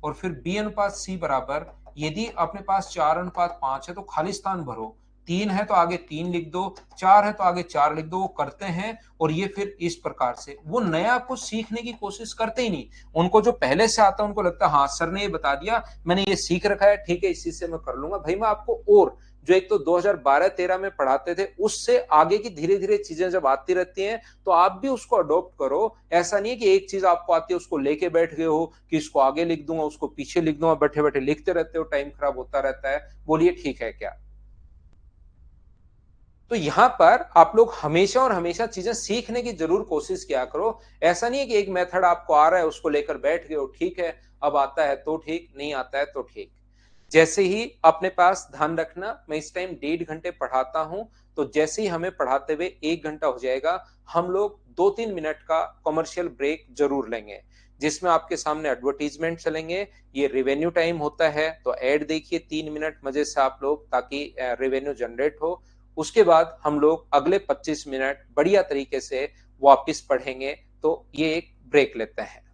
और फिर बी अनुपात सी बराबर यदि अपने पास 4:5 है तो खाली स्थान भरो, 3 है तो आगे 3 लिख दो, 4 है तो आगे 4 लिख दो। वो करते हैं और ये फिर इस प्रकार से वो नया कुछ सीखने की कोशिश करते ही नहीं। उनको जो पहले से आता है उनको लगता है हाँ सर ने ये बता दिया, मैंने ये सीख रखा है, ठीक है इसी से मैं कर लूंगा। भाई मैं आपको और जो एक तो 2012-13 में पढ़ाते थे उससे आगे की धीरे धीरे चीजें जब आती रहती हैं, तो आप भी उसको अडॉप्ट करो। ऐसा नहीं है कि एक चीज आपको आती है उसको लेके बैठ गए हो कि इसको आगे लिख दूंगा उसको पीछे लिख दूंगा, बैठे बैठे लिखते रहते हो, टाइम खराब होता रहता है। बोलिए ठीक है क्या? तो यहां पर आप लोग हमेशा और हमेशा चीजें सीखने की जरूर कोशिश किया करो। ऐसा नहीं है कि एक मेथड आपको आ रहा है उसको लेकर बैठ गए हो, ठीक है अब आता है तो ठीक, नहीं आता है तो ठीक। जैसे ही अपने पास ध्यान रखना, मैं इस टाइम 1.5 घंटे पढ़ाता हूं, तो जैसे ही हमें पढ़ाते हुए 1 घंटा हो जाएगा, हम लोग 2-3 मिनट का कमर्शियल ब्रेक जरूर लेंगे, जिसमें आपके सामने एडवर्टीजमेंट चलेंगे। ये रेवेन्यू टाइम होता है, तो एड देखिए 3 मिनट मजे से आप लोग, ताकि रेवेन्यू जनरेट हो। उसके बाद हम लोग अगले 25 मिनट बढ़िया तरीके से वापिस पढ़ेंगे। तो ये एक ब्रेक लेते हैं।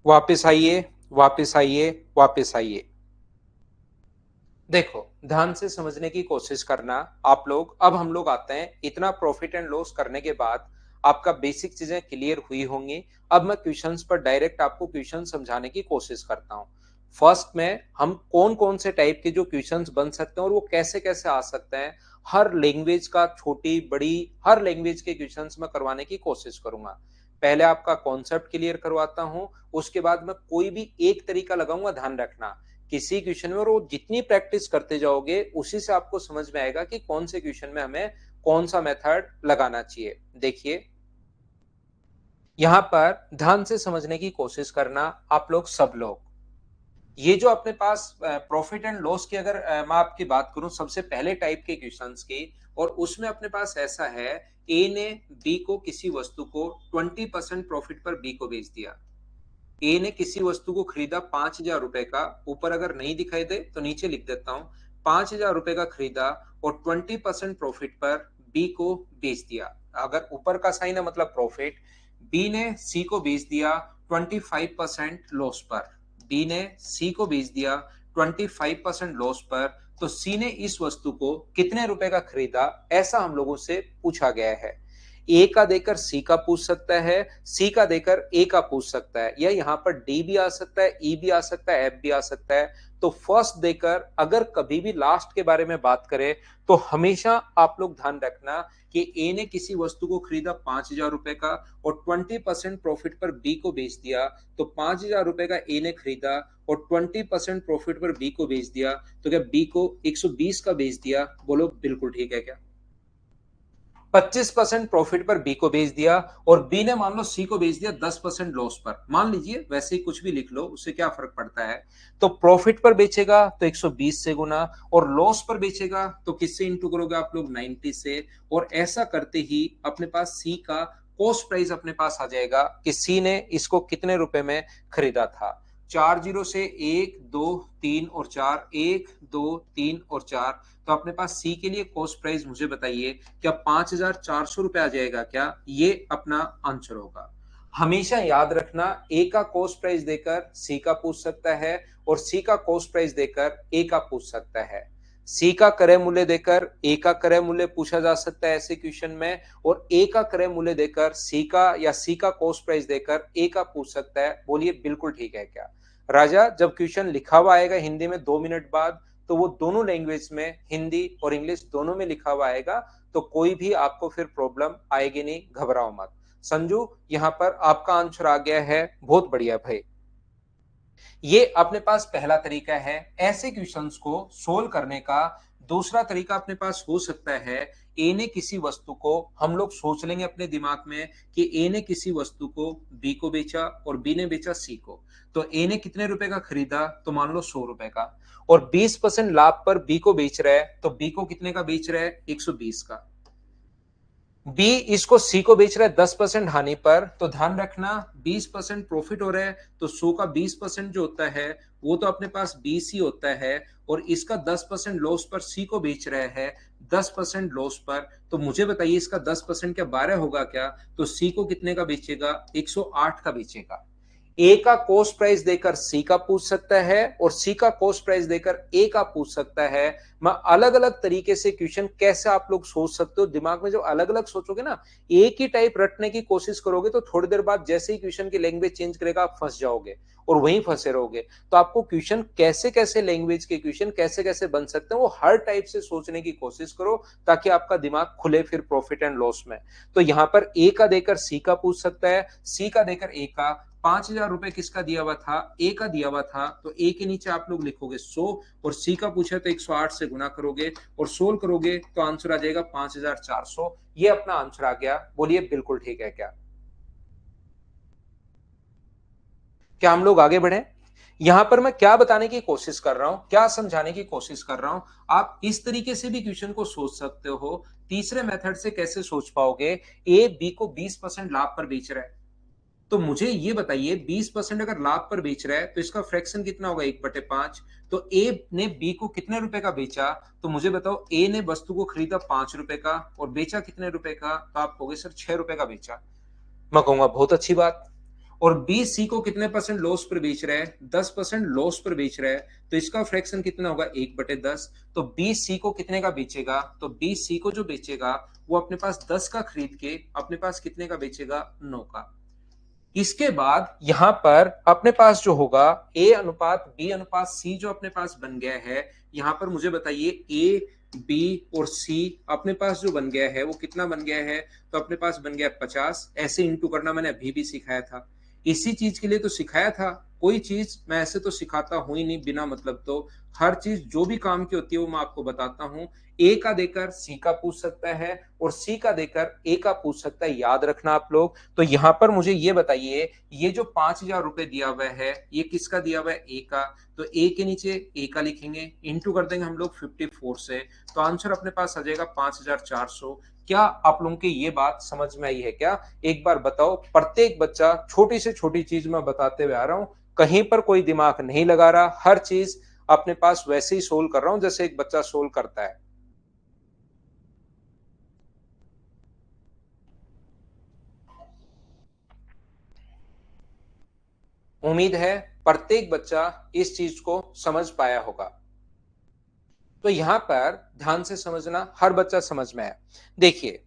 वापस आइए, वापस आइए, वापस आइए। देखो, ध्यान से समझने की कोशिश करना आप लोग। अब हम लोग आते हैं, इतना प्रॉफिट एंड लॉस करने के बाद आपका बेसिक चीजें क्लियर हुई होंगी। अब मैं क्वेश्चंस पर डायरेक्ट आपको क्वेश्चन समझाने की कोशिश करता हूं। फर्स्ट में हम कौन कौन से टाइप के जो क्वेश्चंस बन सकते हैं और वो कैसे कैसे आ सकते हैं, हर लैंग्वेज का, छोटी बड़ी हर लैंग्वेज के क्वेश्चंस में करवाने की कोशिश करूंगा। पहले आपका कॉन्सेप्ट क्लियर करवाता हूं, उसके बाद मैं कोई भी एक तरीका लगाऊंगा। ध्यान रखना, किसी क्वेश्चन में, और वो जितनी प्रैक्टिस करते जाओगे उसी से आपको समझ में आएगा कि कौन से क्वेश्चन में हमें कौन सा मेथड लगाना चाहिए। देखिए, यहां पर ध्यान से समझने की कोशिश करना आप लोग सब लोग। ये जो अपने पास प्रॉफिट एंड लॉस की अगर मैं आपकी बात करूं सबसे पहले टाइप के क्वेश्चंस की, और उसमें अपने पास ऐसा है, ए ने बी को किसी वस्तु को 20% प्रॉफिट पर बी को बेच दिया। ए ने किसी वस्तु को खरीदा 5,000 रुपए का, ऊपर अगर नहीं दिखाई दे तो नीचे लिख देता हूं, 5,000 रुपए का खरीदा और 20% प्रॉफिट पर बी को बेच दिया। अगर ऊपर का साइन है मतलब प्रॉफिट। बी ने सी को बेच दिया 25% लॉस पर। बी ने सी को बेच दिया 25% लॉस पर। तो सी ने इस वस्तु को कितने रुपए का खरीदा, ऐसा हम लोगों से पूछा गया है। ए का देकर सी का पूछ सकता है, सी का देकर ए का पूछ सकता है, या यहां पर डी भी आ सकता है, ई भी आ सकता है, एफ भी आ सकता है। तो फर्स्ट देकर अगर कभी भी लास्ट के बारे में बात करें तो हमेशा आप लोग ध्यान रखना कि ए ने किसी वस्तु को खरीदा 5,000 रुपए का और 20% प्रॉफिट पर बी को बेच दिया। तो 5,000 रुपए का ए ने खरीदा और 20% प्रॉफिट पर बी को बेच दिया, तो क्या बी को 120 का बेच दिया? बोलो बिल्कुल ठीक है क्या? 25% प्रॉफिट पर बी को बेच दिया, और बी ने मान लो सी को बेच दिया 10% लॉस पर। मान लीजिए, वैसे ही कुछ भी लिख लो, उससे क्या फर्क पड़ता है। तो प्रॉफिट पर बेचेगा तो 120 से गुना, और लॉस पर बेचेगा तो किससे इंटू करोगे आप लोग? 90 से। और ऐसा करते ही अपने पास सी का कॉस्ट प्राइस अपने पास आ जाएगा कि सी ने इसको कितने रुपए में खरीदा था। 4 जीरो से 1, 2, 3 और 4, 1, 2, 3 और 4। तो अपने पास सी के लिए कॉस्ट प्राइस मुझे बताइए, क्या 5,400 रुपए आ जाएगा क्या? ये अपना आंसर होगा। हमेशा याद रखना, ए का कॉस्ट प्राइस देकर सी का पूछ सकता है, और सी का कॉस्ट प्राइस देकर ए का पूछ सकता है। सी का क्रय मूल्य देकर ए का क्रय मूल्य पूछा जा सकता है ऐसे क्वेश्चन में, और ए का क्रय मूल्य देकर सी का, या सी का कॉस्ट प्राइस देकर ए का पूछ सकता है। बोलिए बिल्कुल ठीक है क्या? राजा, जब क्वेश्चन लिखा हुआ आएगा हिंदी में 2 मिनट बाद, तो वो दोनों लैंग्वेज में, हिंदी और इंग्लिश दोनों में लिखा हुआ आएगा, तो कोई भी आपको फिर प्रॉब्लम आएगी नहीं, घबराओ मत। संजू, यहां पर आपका आंसर आ गया है, बहुत बढ़िया भाई। ये अपने पास पहला तरीका है ऐसे क्वेश्चंस को सोल्व करने का। दूसरा तरीका अपने पास हो सकता है, ए ने किसी वस्तु को, हम लोग सोच लेंगे अपने दिमाग में कि ए ने किसी वस्तु को बी को बेचा और बी ने बेचा सी को। तो ए ने कितने रुपए का खरीदा? तो मान लो 100 रुपए का, और 20% लाभ पर बी को बेच रहा है, तो बी को कितने का बेच रहा है? 120 का। बी इसको सी को बेच रहा है 10% हानि पर, तो ध्यान रखना 20% प्रॉफिट हो रहा है, तो 100 का 20% जो होता है वो तो अपने पास 20 ही होता है, और इसका 10% लॉस पर सी को बेच रहा है 10% लॉस पर। तो मुझे बताइए, इसका 10% क्या 12 होगा क्या? तो सी को कितने का बेचेगा? 108 का बेचेगा। ए का कॉस्ट प्राइस देकर सी का पूछ सकता है, और सी का कॉस्ट प्राइस देकर ए का पूछ सकता है। मैं अलग अलग तरीके से क्वेश्चन कैसे आप लोग सोच सकते हो, दिमाग में जो अलग अलग सोचोगे ना, एक ही टाइप रटने की कोशिश करोगे तो थोड़ी देर बाद जैसे ही क्वेश्चन की लैंग्वेज चेंज करेगा आप फंस जाओगे, और वहीं फंसे रहोगे। तो आपको क्वेश्चन कैसे कैसे, लैंग्वेज के क्वेश्चन कैसे कैसे बन सकते हैं, वो हर टाइप से सोचने की कोशिश करो, ताकि आपका दिमाग खुले फिर प्रॉफिट एंड लॉस में। तो यहां पर ए का देकर सी का पूछ सकता है, सी का देकर ए का। 5,000 रुपए किसका दिया हुआ था? ए का दिया हुआ था, तो ए के नीचे आप लोग लिखोगे 100, और सी का पूछा तो 108 से गुना करोगे और सोल्व करोगे तो आंसर आ जाएगा 5,400। ये अपना आंसर आ गया। बोलिए बिल्कुल ठीक है क्या? क्या हम लोग आगे बढ़े? यहां पर मैं क्या बताने की कोशिश कर रहा हूं, क्या समझाने की कोशिश कर रहा हूं, आप इस तरीके से भी क्वेश्चन को सोच सकते हो। तीसरे मेथड से कैसे सोच पाओगे? ए बी को 20% लाभ पर बेच रहा है, तो मुझे ये बताइए 20% अगर लाभ पर बेच रहा है तो इसका फ्रैक्शन कितना होगा? 1/5। तो ए ने बी को कितने रुपए का बेचा? तो मुझे बताओ, ए ने वस्तु को खरीदा 5 रुपए का और बेचा कितने रुपए का? तो आप कहोगे सर 6 रुपए का बेचा। मैं कहूंगा बहुत अच्छी बात। और बी सी को कितने परसेंट लॉस पर बेच रहा है, 10% लॉस पर बेच रहा है, तो इसका फ्रैक्शन कितना होगा, 1/10। तो बी सी को कितने का बेचेगा, तो बी सी को जो बेचेगा वो अपने पास 10 का खरीद के अपने पास कितने का बेचेगा, 9 का। इसके बाद यहां पर अपने पास जो होगा ए अनुपात बी अनुपात सी जो अपने पास बन गया है, यहां पर मुझे बताइए ए बी और सी अपने पास जो बन गया है वो कितना बन गया है, तो अपने पास बन गया 50। ऐसे इंटू करना मैंने अभी भी सिखाया था, इसी चीज के लिए तो सिखाया था। कोई चीज मैं ऐसे तो सिखाता हूं ही नहीं बिना मतलब, तो हर चीज जो भी काम की होती है वो मैं आपको बताता हूं। ए का देकर सी का पूछ सकता है और सी का देकर ए का पूछ सकता है, याद रखना आप लोग। तो यहां पर मुझे ये बताइए, ये जो 5,000 रुपए दिया हुआ है ये किसका दिया हुआ है, ए का। तो ए के नीचे ए का लिखेंगे, इंटू कर देंगे हम लोग 54 से, तो आंसर अपने पास आ जाएगा 5,400। क्या आप लोगों की ये बात समझ में आई है क्या? एक बार बताओ। प्रत्येक बच्चा छोटी से छोटी चीज में बताते हुए आ रहा हूं, कहीं पर कोई दिमाग नहीं लगा रहा, हर चीज अपने पास वैसे ही सोल्व कर रहा हूं जैसे एक बच्चा सोल्व करता है। उम्मीद है प्रत्येक बच्चा इस चीज को समझ पाया होगा। तो यहां पर ध्यान से समझना, हर बच्चा समझ में है। देखिए,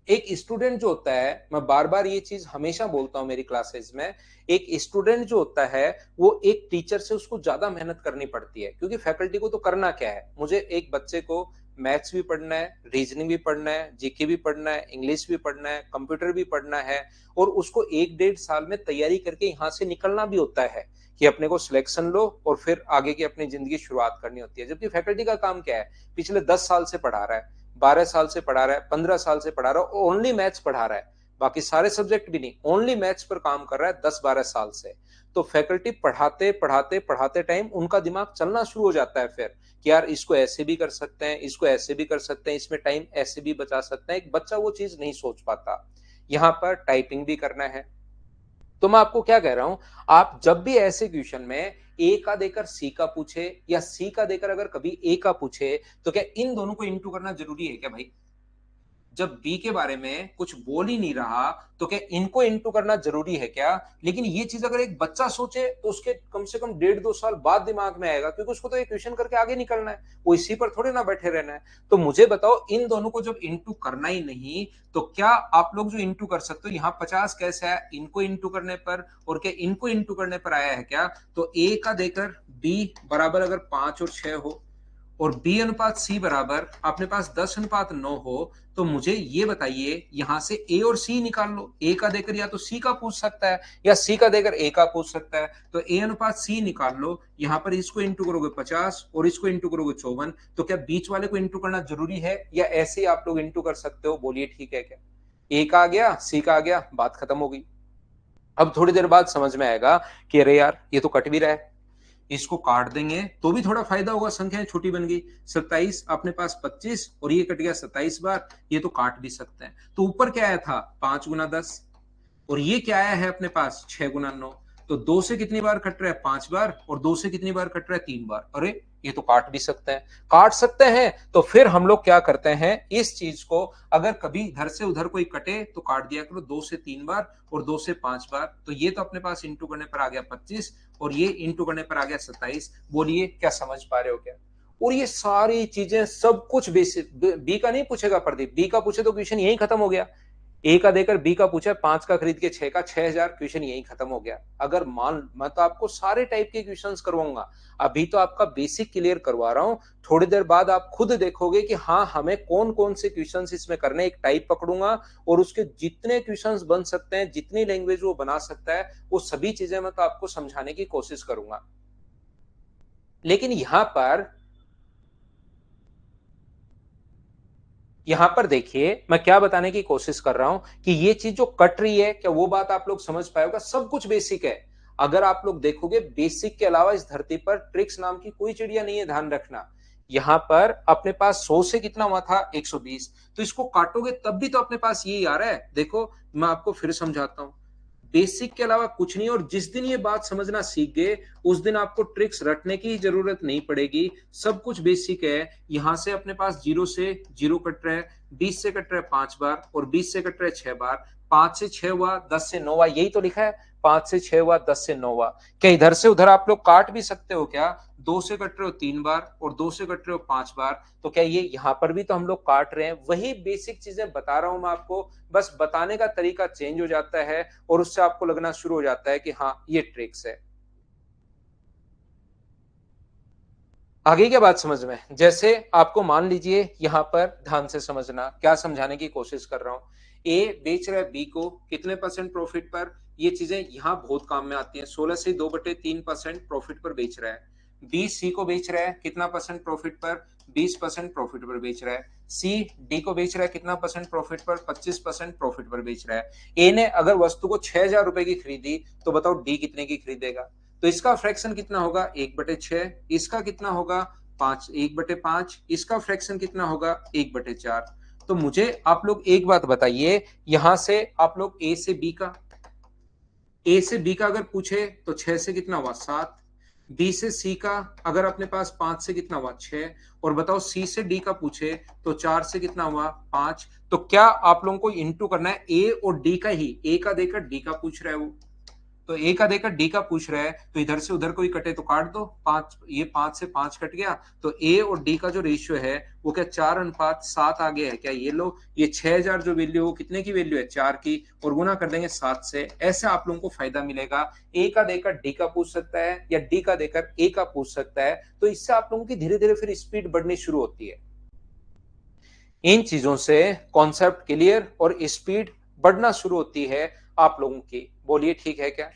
एक स्टूडेंट जो होता है, मैं बार बार ये चीज हमेशा बोलता हूं मेरी क्लासेस में, एक स्टूडेंट जो होता है वो एक टीचर से उसको ज्यादा मेहनत करनी पड़ती है, क्योंकि फैकल्टी को तो करना क्या है, मुझे एक बच्चे को मैथ्स भी पढ़ना है, रीजनिंग भी पढ़ना है, जीके भी पढ़ना है, इंग्लिश भी पढ़ना है, कंप्यूटर भी पढ़ना है, और उसको 1-1.5 साल में तैयारी करके यहां से निकलना भी होता है कि अपने को सिलेक्शन लो और फिर आगे की अपनी जिंदगी शुरुआत करनी होती है। जबकि फैकल्टी का काम क्या है, पिछले 10 साल से पढ़ा रहा है, 12 साल से पढ़ा रहा है, 15 साल से पढ़ा रहा है, ओनली मैथ्स पढ़ा रहा है, बाकी सारे सब्जेक्ट भी नहीं, ओनली मैथ्स पर काम कर रहा है 10-12 साल से। तो फैकल्टी पढ़ाते पढ़ाते पढ़ाते टाइम उनका दिमाग चलना शुरू हो जाता है फिर कि यार इसको ऐसे भी कर सकते हैं, इसको ऐसे भी कर सकते हैं, इसमें टाइम ऐसे भी बचा सकते हैं। एक बच्चा वो चीज नहीं सोच पाता। यहाँ पर टाइपिंग भी करना है, तो मैं आपको क्या कह रहा हूं, आप जब भी ऐसे क्वेश्चन में ए का देकर सी का पूछे या सी का देकर अगर कभी ए का पूछे, तो क्या इन दोनों को इंटू करना जरूरी है क्या भाई? जब बी के बारे में कुछ बोल ही नहीं रहा तो क्या इनको इंटू करना जरूरी है क्या? लेकिन ये चीज अगर एक बच्चा सोचे तो उसके कम से कम 1.5-2 साल बाद दिमाग में आएगा, क्योंकि उसको तो एक क्वेश्चन करके आगे निकलना है, वो इसी पर थोड़े ना बैठे रहना है। तो मुझे बताओ, इन दोनों को जब इंटू करना ही नहीं तो क्या आप लोग जो इंटू कर सकते हो, यहाँ 50 कैसे आया इनको इंटू करने पर, और क्या इनको इंटू करने पर आया है क्या? तो ए का देकर बी बराबर अगर 5 और 6 हो और बी अनुपात सी बराबर अपने पास 10:9 हो, तो मुझे ये बताइए यहां से ए और सी निकाल लो। ए का देकर या तो सी का पूछ सकता है या सी का देकर ए का पूछ सकता है, तो ए अनुपात सी निकाल लो। यहां पर इसको इंटू करोगे 50 और इसको इंटू करोगे 54, तो क्या बीच वाले को इंटू करना जरूरी है या ऐसे ही आप लोग इंटू कर सकते हो? बोलिए ठीक है क्या? ए का आ गया, सी का आ गया, बात खत्म हो गई। अब थोड़ी देर बाद समझ में आएगा कि अरे यार ये तो कट भी रहा है, इसको काट देंगे तो भी थोड़ा फायदा होगा, संख्याएं छोटी बन गई। 27 अपने पास 25 और ये कट गया 27 बार, ये तो काट भी सकते हैं। तो ऊपर क्या आया था, 5 × 10, और ये क्या आया है अपने पास 6 × 9। तो 2 से कितनी बार कट रहा है, 5 बार, और 2 से कितनी बार कट रहा है, 3 बार। अरे ये तो काट भी सकते हैं, काट सकते हैं। तो फिर हम लोग क्या करते हैं, इस चीज को अगर कभी इधर से उधर कोई कटे तो काट दिया करो 2 से 3 बार और 2 से 5 बार। तो ये तो अपने पास इंटू करने पर आ गया 25 और ये इंटू करने पर आ गया 27। बोलिए क्या समझ पा रहे हो क्या? और ये सारी चीजें सब कुछ बेसिक, बी का नहीं पूछेगा प्रदीप, बी का पूछे तो क्वेश्चन यही खत्म हो गया। ए का देकर बी का पूछा, 5 का खरीद के 6 का, 6,000, क्वेश्चन यही खत्म हो गया। अगर मान, मैं तो आपको सारे टाइप के क्वेश्चंस करवाऊंगा, अभी तो आपका बेसिक क्लियर करवा रहा हूं। थोड़ी देर बाद आप खुद देखोगे कि हाँ हमें कौन कौन से क्वेश्चंस इसमें करने, एक टाइप पकड़ूंगा और उसके जितने क्वेश्चंस बन सकते हैं, जितनी लैंग्वेज वो बना सकता है, वो सभी चीजें मैं तो आपको समझाने की कोशिश करूंगा। लेकिन यहां पर देखिए मैं क्या बताने की कोशिश कर रहा हूं कि ये चीज जो कट रही है, क्या वो बात आप लोग समझ पाएगा? सब कुछ बेसिक है। अगर आप लोग देखोगे, बेसिक के अलावा इस धरती पर ट्रिक्स नाम की कोई चिड़िया नहीं है, ध्यान रखना। यहां पर अपने पास 100 से कितना हुआ था, 120, तो इसको काटोगे तब भी तो अपने पास यही आ रहा है। देखो मैं आपको फिर समझाता हूं, बेसिक के अलावा कुछ नहीं। और जिस दिन ये बात समझना सीख गए उस दिन आपको ट्रिक्स रटने की जरूरत नहीं पड़ेगी, सब कुछ बेसिक है। यहां से अपने पास 0 से 0 कट रहा है, 20 से कट रहा है 5 बार और 20 से कट रहा है 6 बार, 5 से 6 हुआ, 10 से 9 हुआ, यही तो लिखा है, 5 से 6 हुआ, 10 से 9 हुआ। क्या इधर से उधर आप लोग काट भी सकते हो क्या? 2 से कट रहे हो 3 बार और 2 से कट रहे हो 5 बार, तो क्या ये यहां पर भी तो हम लोग काट रहे हैं? वही बेसिक चीजें बता रहा हूं मैं आपको, बस बताने का तरीका चेंज हो जाता है और उससे आपको लगना शुरू हो जाता है कि हाँ ये ट्रिक्स है। आगे क्या बात समझ में? जैसे आपको मान लीजिए यहां पर ध्यान से समझना, क्या समझाने की कोशिश कर रहा हूं। ए बेच रहा है बी को कितने परसेंट प्रॉफिट पर? ये चीजें यहां बहुत काम में आती हैं। 16 से 2/3% प्रॉफिट पर बेच रहा है। बी सी को बेच रहा है कितना परसेंट प्रॉफिट पर? 20% प्रॉफिट पर बेच रहा है। सी डी को बेच रहा है कितना परसेंट प्रॉफिट पर? 25% प्रॉफिट पर बेच रहा है। ए ने अगर वस्तु को 6,000 रुपए की खरीदी तो बताओ डी कितने की खरीदेगा? तो इसका फ्रैक्शन कितना होगा? 1/6। इसका कितना होगा? 5, 1/5। इसका फ्रैक्शन कितना होगा? 1/4। तो मुझे आप लोग एक बात बताइए, यहां से आप लोग ए से बी का अगर पूछे तो 6 से कितना हुआ? 7। बी से सी का अगर अपने पास 5 से कितना हुआ? 6। और बताओ सी से डी का पूछे तो 4 से कितना हुआ? 5। तो क्या आप लोगों को इंटू करना है ए और डी का ही? ए का देकर डी का पूछ रहा है वो, तो ए का देकर डी का पूछ रहा है, तो इधर से उधर कोई कटे तो काट दो। 5, ये 5 से 5 कट गया, तो ए और डी का जो रेशियो है वो क्या 4:7 आ गया है क्या? ये लो, ये 6,000 जो वैल्यू है वो कितने की वैल्यू है? 4 की, और गुना कर देंगे 7 से। ऐसे आप लोगों को फायदा मिलेगा। ए का देकर डी का पूछ सकता है या डी का देकर ए का पूछ सकता है, तो इससे आप लोगों की धीरे धीरे फिर स्पीड बढ़नी शुरू होती है। इन चीजों से कॉन्सेप्ट क्लियर और स्पीड बढ़ना शुरू होती है आप लोगों की। बोलिए ठीक है क्या?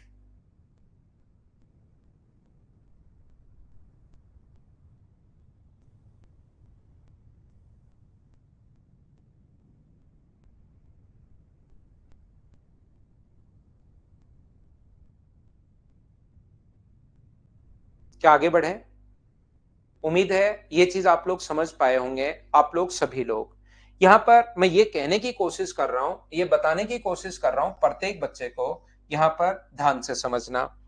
क्या आगे बढ़े? उम्मीद है ये चीज आप लोग समझ पाए होंगे, आप लोग सभी लोग। यहां पर मैं ये कहने की कोशिश कर रहा हूं, ये बताने की कोशिश कर रहा हूं प्रत्येक बच्चे को, यहां पर ध्यान से समझना।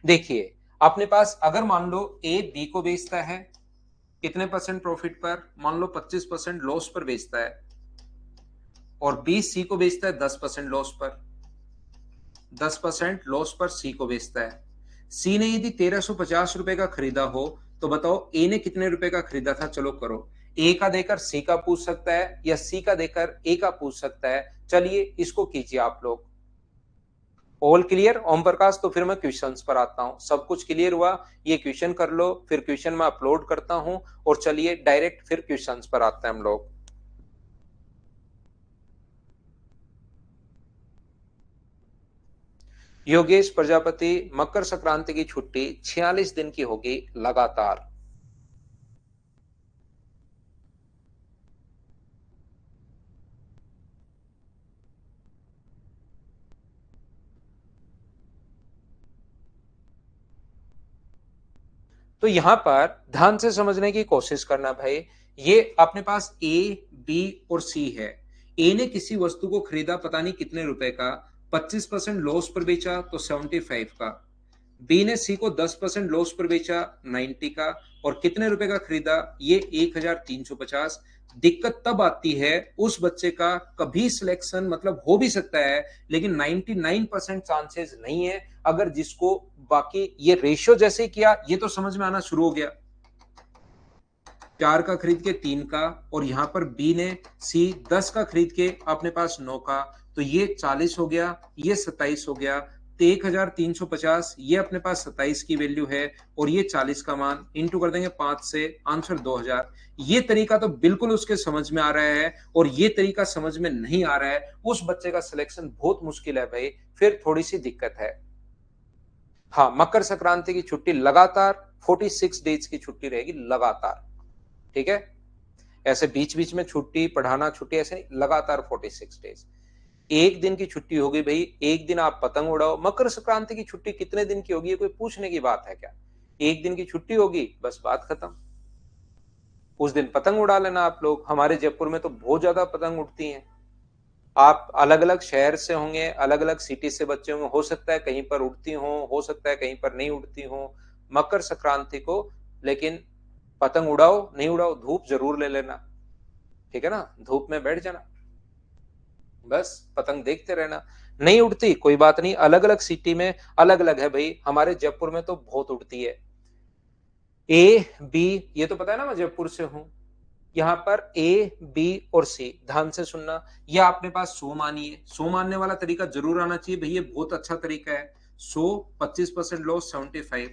देखिए, अपने पास अगर मान लो ए बी को बेचता है कितने परसेंट प्रॉफिट पर? मान लो 25% लॉस पर बेचता है, और बी सी को बेचता है 10% लॉस पर। 10% लॉस पर सी को बेचता है। सी ने यदि 1,350 रुपए का खरीदा हो तो बताओ ए ने कितने रुपए का खरीदा था? चलो करो। ए का देकर सी का पूछ सकता है या सी का देकर ए का पूछ सकता है। चलिए इसको कीजिए आप लोग। All clear Om Prakash? तो फिर मैं क्वेश्चंस पर आता हूं। सब कुछ क्लियर हुआ? ये क्वेश्चन कर लो, फिर क्वेश्चन मैं अपलोड करता हूं, और चलिए डायरेक्ट फिर क्वेश्चंस पर आते हैं हम लोग। योगेश प्रजापति, मकर संक्रांति की छुट्टी 46 दिन की होगी लगातार। तो यहां पर ध्यान से समझने की कोशिश करना भाई। ये अपने पास ए बी और सी है। ए ने किसी वस्तु को खरीदा पता नहीं कितने रुपए का, 25% लॉस पर बेचा तो 75 का। बी ने सी को 10% लॉस पर बेचा 90 का, और कितने रुपए का खरीदा? ये 1,350। दिक्कत तब आती है उस बच्चे का कभी सिलेक्शन मतलब हो भी सकता है, लेकिन 99% चांसेस नहीं है। अगर जिसको बाकी ये रेशियो जैसे किया, ये तो समझ में आना शुरू हो गया। 4 का खरीद के 3 का, और यहां पर बी ने सी 10 का खरीद के अपने पास 9 का, तो ये 40 हो गया, ये 27 हो गया। तो 1,350 ये अपने पास 27 की वैल्यू है, और ये 40 का मान इंटू कर देंगे 5 से, आंसर 2,000। ये तरीका तो बिल्कुल उसके समझ में आ रहा है, और ये तरीका समझ में नहीं आ रहा है उस बच्चे का सिलेक्शन बहुत मुश्किल है भाई, फिर थोड़ी सी दिक्कत है। हाँ, मकर संक्रांति की छुट्टी लगातार 46 डेज की छुट्टी रहेगी लगातार। ठीक है, ऐसे बीच बीच में छुट्टी, पढ़ाना छुट्टी, ऐसे नहीं, लगातार 46 डेज। एक दिन की छुट्टी होगी भाई, एक दिन आप पतंग उड़ाओ। मकर संक्रांति की छुट्टी कितने दिन की होगी, ये कोई पूछने की बात है क्या? एक दिन की छुट्टी होगी, बस बात खत्म। उस दिन पतंग उड़ा लेना आप लोग। हमारे जयपुर में तो बहुत ज्यादा पतंग उड़ती हैं। आप अलग-अलग शहर से होंगे, अलग-अलग सिटी से बच्चे होंगे, हो सकता है कहीं पर उड़ती हों, हो सकता है कहीं पर नहीं उड़ती हों। मकर संक्रांति को लेकिन पतंग उड़ाओ, नहीं उड़ाओ, धूप ज़रूर ले लेना, ठीक है ना? धूप में बैठ जाना, बस पतंग देखते रहना। नहीं उड़ती, कोई बात नहीं, अलग-अलग सिटी में अलग-अलग है भई, हमारे जयपुर में तो बहुत उड़ती है। ए, बी ये तो पता है ना मैं जयपुर से हूँ। यहाँ पर ए, बी और सी ध्यान से सुनना। ये अपने पास 100 मानिए, 100 मानने वाला तरीका जरूर आना चाहिए भैया, बहुत अच्छा तरीका है। 100 25% लो 75,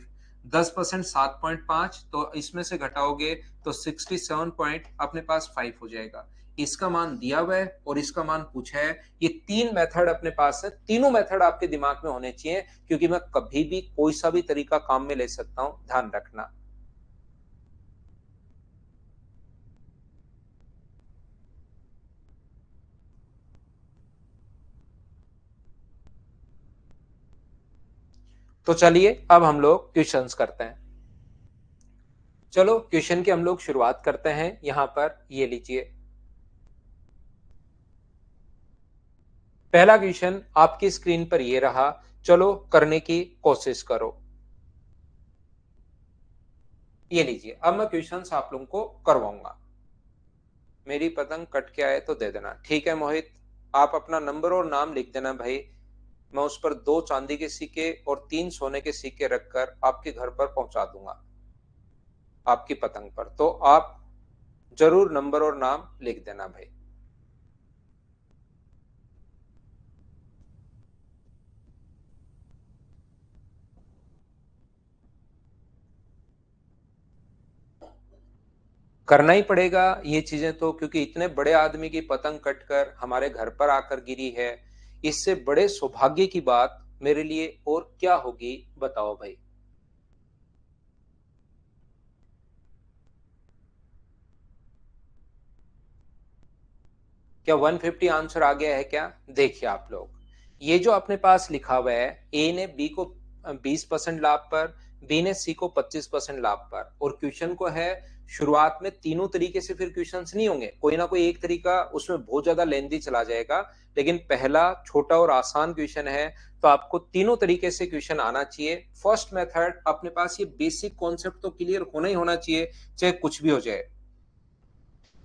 10% 7.5, तो इसमें से घटाओगे तो 67 पॉइंट अपने पास 5 हो जाएगा। इसका मान दिया हुआ है और इसका मान पूछा है। ये तीन मेथड अपने पास है, तीनों मेथड आपके दिमाग में होने चाहिए, क्योंकि मैं कभी भी कोई सा भी तरीका काम में ले सकता हूं, ध्यान रखना। तो चलिए अब हम लोग क्वेश्चंस करते हैं। चलो क्वेश्चन की हम लोग शुरुआत करते हैं। यहां पर ये लीजिए, पहला क्वेश्चन आपकी स्क्रीन पर ये रहा। चलो करने की कोशिश करो। ये लीजिए, अब मैं क्वेश्चंस आप लोगों को करवाऊंगा। मेरी पतंग कट के आए तो दे देना, ठीक है मोहित? आप अपना नंबर और नाम लिख देना भाई। मैं उस पर 2 चांदी के सिक्के और 3 सोने के सिक्के रखकर आपके घर पर पहुंचा दूंगा, आपकी पतंग पर। तो आप जरूर नंबर और नाम लिख देना भाई। करना ही पड़ेगा ये चीजें तो, क्योंकि इतने बड़े आदमी की पतंग कटकर हमारे घर पर आकर गिरी है। इससे बड़े सौभाग्य की बात मेरे लिए और क्या होगी, बताओ भाई। क्या 150 आंसर आ गया है क्या? देखिए आप लोग, ये जो अपने पास लिखा हुआ है, ए ने बी को 20% लाभ पर, बी ने सी को 25% लाभ पर, और क्वेश्चन को है शुरुआत में तीनों तरीके से फिर क्वेश्चंस नहीं होंगे, कोई ना कोई एक तरीका उसमें बहुत ज्यादा लेंदी चला जाएगा। लेकिन पहला छोटा और आसान क्वेश्चन है, तो आपको तीनों तरीके से क्वेश्चन आना चाहिए। फर्स्ट मेथड अपने पास ये बेसिक कॉन्सेप्ट तो क्लियर होना ही होना चाहिए, चाहे कुछ भी हो जाए।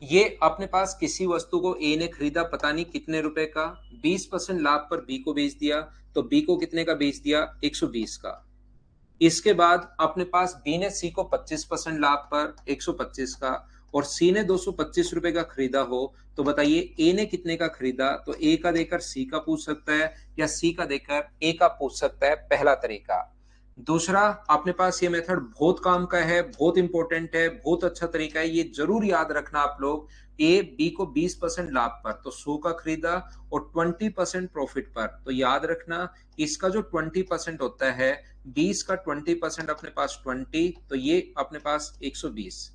ये अपने पास किसी वस्तु को ए ने खरीदा पता नहीं कितने रुपए का, 20% लाभ पर बी को बेच दिया, तो बी को कितने का बेच दिया? 120 का। इसके बाद अपने पास बी ने सी को 25% लाभ पर 125 का, और सी ने 225 रुपए का खरीदा हो, तो बताइए ए ने कितने का खरीदा? तो ए का देकर सी का पूछ सकता है, या सी का देकर ए का पूछ सकता है, पहला तरीका। दूसरा, अपने पास ये मेथड बहुत काम का है, बहुत इंपॉर्टेंट है, बहुत अच्छा तरीका है, ये जरूर याद रखना आप लोग। ए बी को 20% लाभ पर तो 100 का खरीदा, और 20% प्रॉफिट पर, तो याद रखना इसका जो 20% होता है, 20 का 20% अपने पास 20, तो ये अपने पास 120।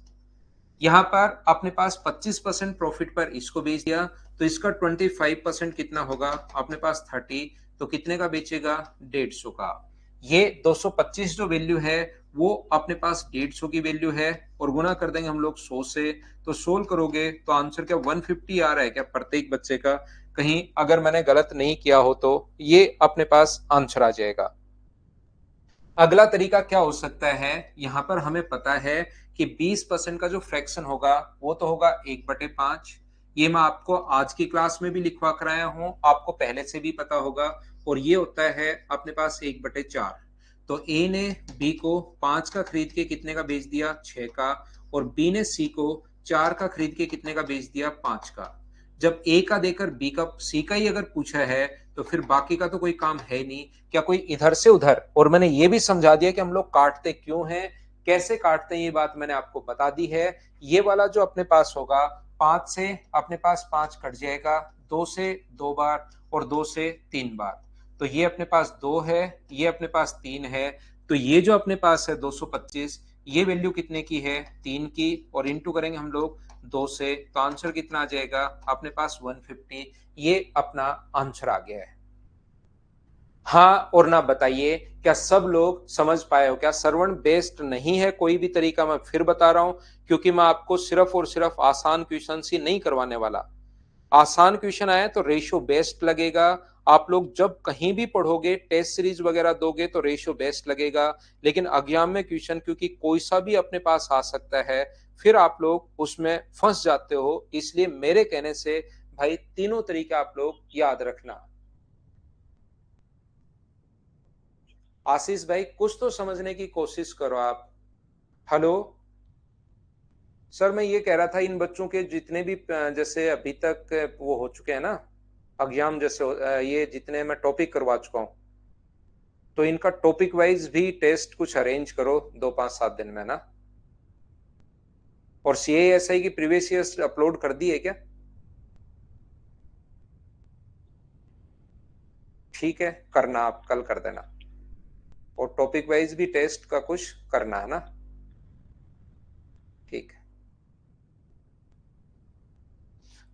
यहाँ पर अपने पास 25% प्रॉफिट पर इसको बेच दिया, तो इसका 25% कितना होगा? अपने पास 30, तो कितने का बेचेगा? 150 का। ये 225 जो वैल्यू है वो अपने पास 150 की वैल्यू है, और गुना कर देंगे हम लोग 100 से। तो सोल्व करोगे तो आंसर क्या 150 आ रहा है क्या प्रत्येक बच्चे का? कहीं अगर मैंने गलत नहीं किया हो तो ये अपने पास आंसर आ जाएगा। अगला तरीका क्या हो सकता है? यहां पर हमें पता है कि 20% का जो फ्रैक्शन होगा वो तो होगा 1/5। ये मैं आपको आज की क्लास में भी लिखवा कर आया हूं, आपको पहले से भी पता होगा। और ये होता है अपने पास 1/4। तो ए ने बी को 5 का खरीद के कितने का बेच दिया? 6 का। और बी ने सी को 4 का खरीद के कितने का बेच दिया? 5 का। जब ए का देकर बी का सी का ही अगर पूछा है, तो फिर बाकी का तो कोई काम है नहीं। क्या कोई इधर से उधर, और मैंने ये भी समझा दिया कि हम लोग काटते क्यों हैं, कैसे काटते हैं, ये बात मैंने आपको बता दी है। ये वाला जो अपने पास होगा, 5 से अपने पास 5 कट जाएगा, 2 से 2 बार, और 2 से 3 बार। तो ये अपने पास 2 है, ये अपने पास 3 है। तो ये जो अपने पास है 225, ये वैल्यू कितने की है? 3 की, और इंटू करेंगे हम लोग 2 से, तो आंसर कितना आ जाएगा? अपने पास 150। ये अपना आंसर आ गया है। हाँ और ना बताइए, क्या सब लोग समझ पाए हो? क्या श्रवण बेस्ड नहीं है कोई भी तरीका? मैं फिर बता रहा हूं, क्योंकि मैं आपको सिर्फ और सिर्फ आसान क्वेश्चन ही नहीं करवाने वाला। आसान क्वेश्चन आए तो रेशियो बेस्ट लगेगा। आप लोग जब कहीं भी पढ़ोगे, टेस्ट सीरीज वगैरह दोगे तो रेशियो बेस्ट लगेगा। लेकिन एग्जाम में क्वेश्चन क्योंकि कोई सा भी अपने पास आ सकता है, फिर आप लोग उसमें फंस जाते हो। इसलिए मेरे कहने से भाई तीनों तरीके आप लोग याद रखना। आशीष भाई कुछ तो समझने की कोशिश करो आप। हेलो सर, मैं ये कह रहा था इन बच्चों के जितने भी जैसे अभी तक वो हो चुके हैं ना एग्जाम, जैसे ये जितने मैं टॉपिक करवा चुका हूँ, तो इनका टॉपिक वाइज भी टेस्ट कुछ अरेंज करो 2 5 7 दिन में ना। और CASI की प्रीवियस ईयर्स अपलोड कर दी है क्या? ठीक है, करना आप कल कर देना। और टॉपिक वाइज भी टेस्ट का कुछ करना है ना। ठीक है,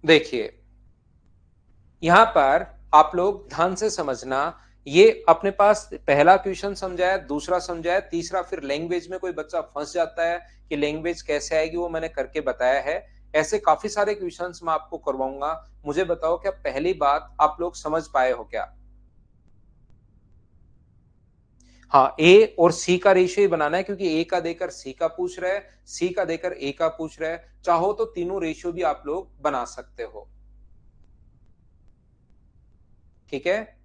देखिए यहां पर आप लोग ध्यान से समझना। ये अपने पास पहला क्वेश्चन समझाया, दूसरा समझाया, तीसरा फिर लैंग्वेज में कोई बच्चा फंस जाता है कि लैंग्वेज कैसे आएगी, वो मैंने करके बताया है। ऐसे काफी सारे क्वेश्चंस मैं आपको करवाऊंगा। मुझे बताओ क्या पहली बात आप लोग समझ पाए हो क्या? हाँ, ए और सी का रेशियो ही बनाना है, क्योंकि ए का देकर सी का पूछ रहा है, सी का देकर ए का पूछ रहा है। चाहो तो तीनों रेशियो भी आप लोग बना सकते हो। ठीक है,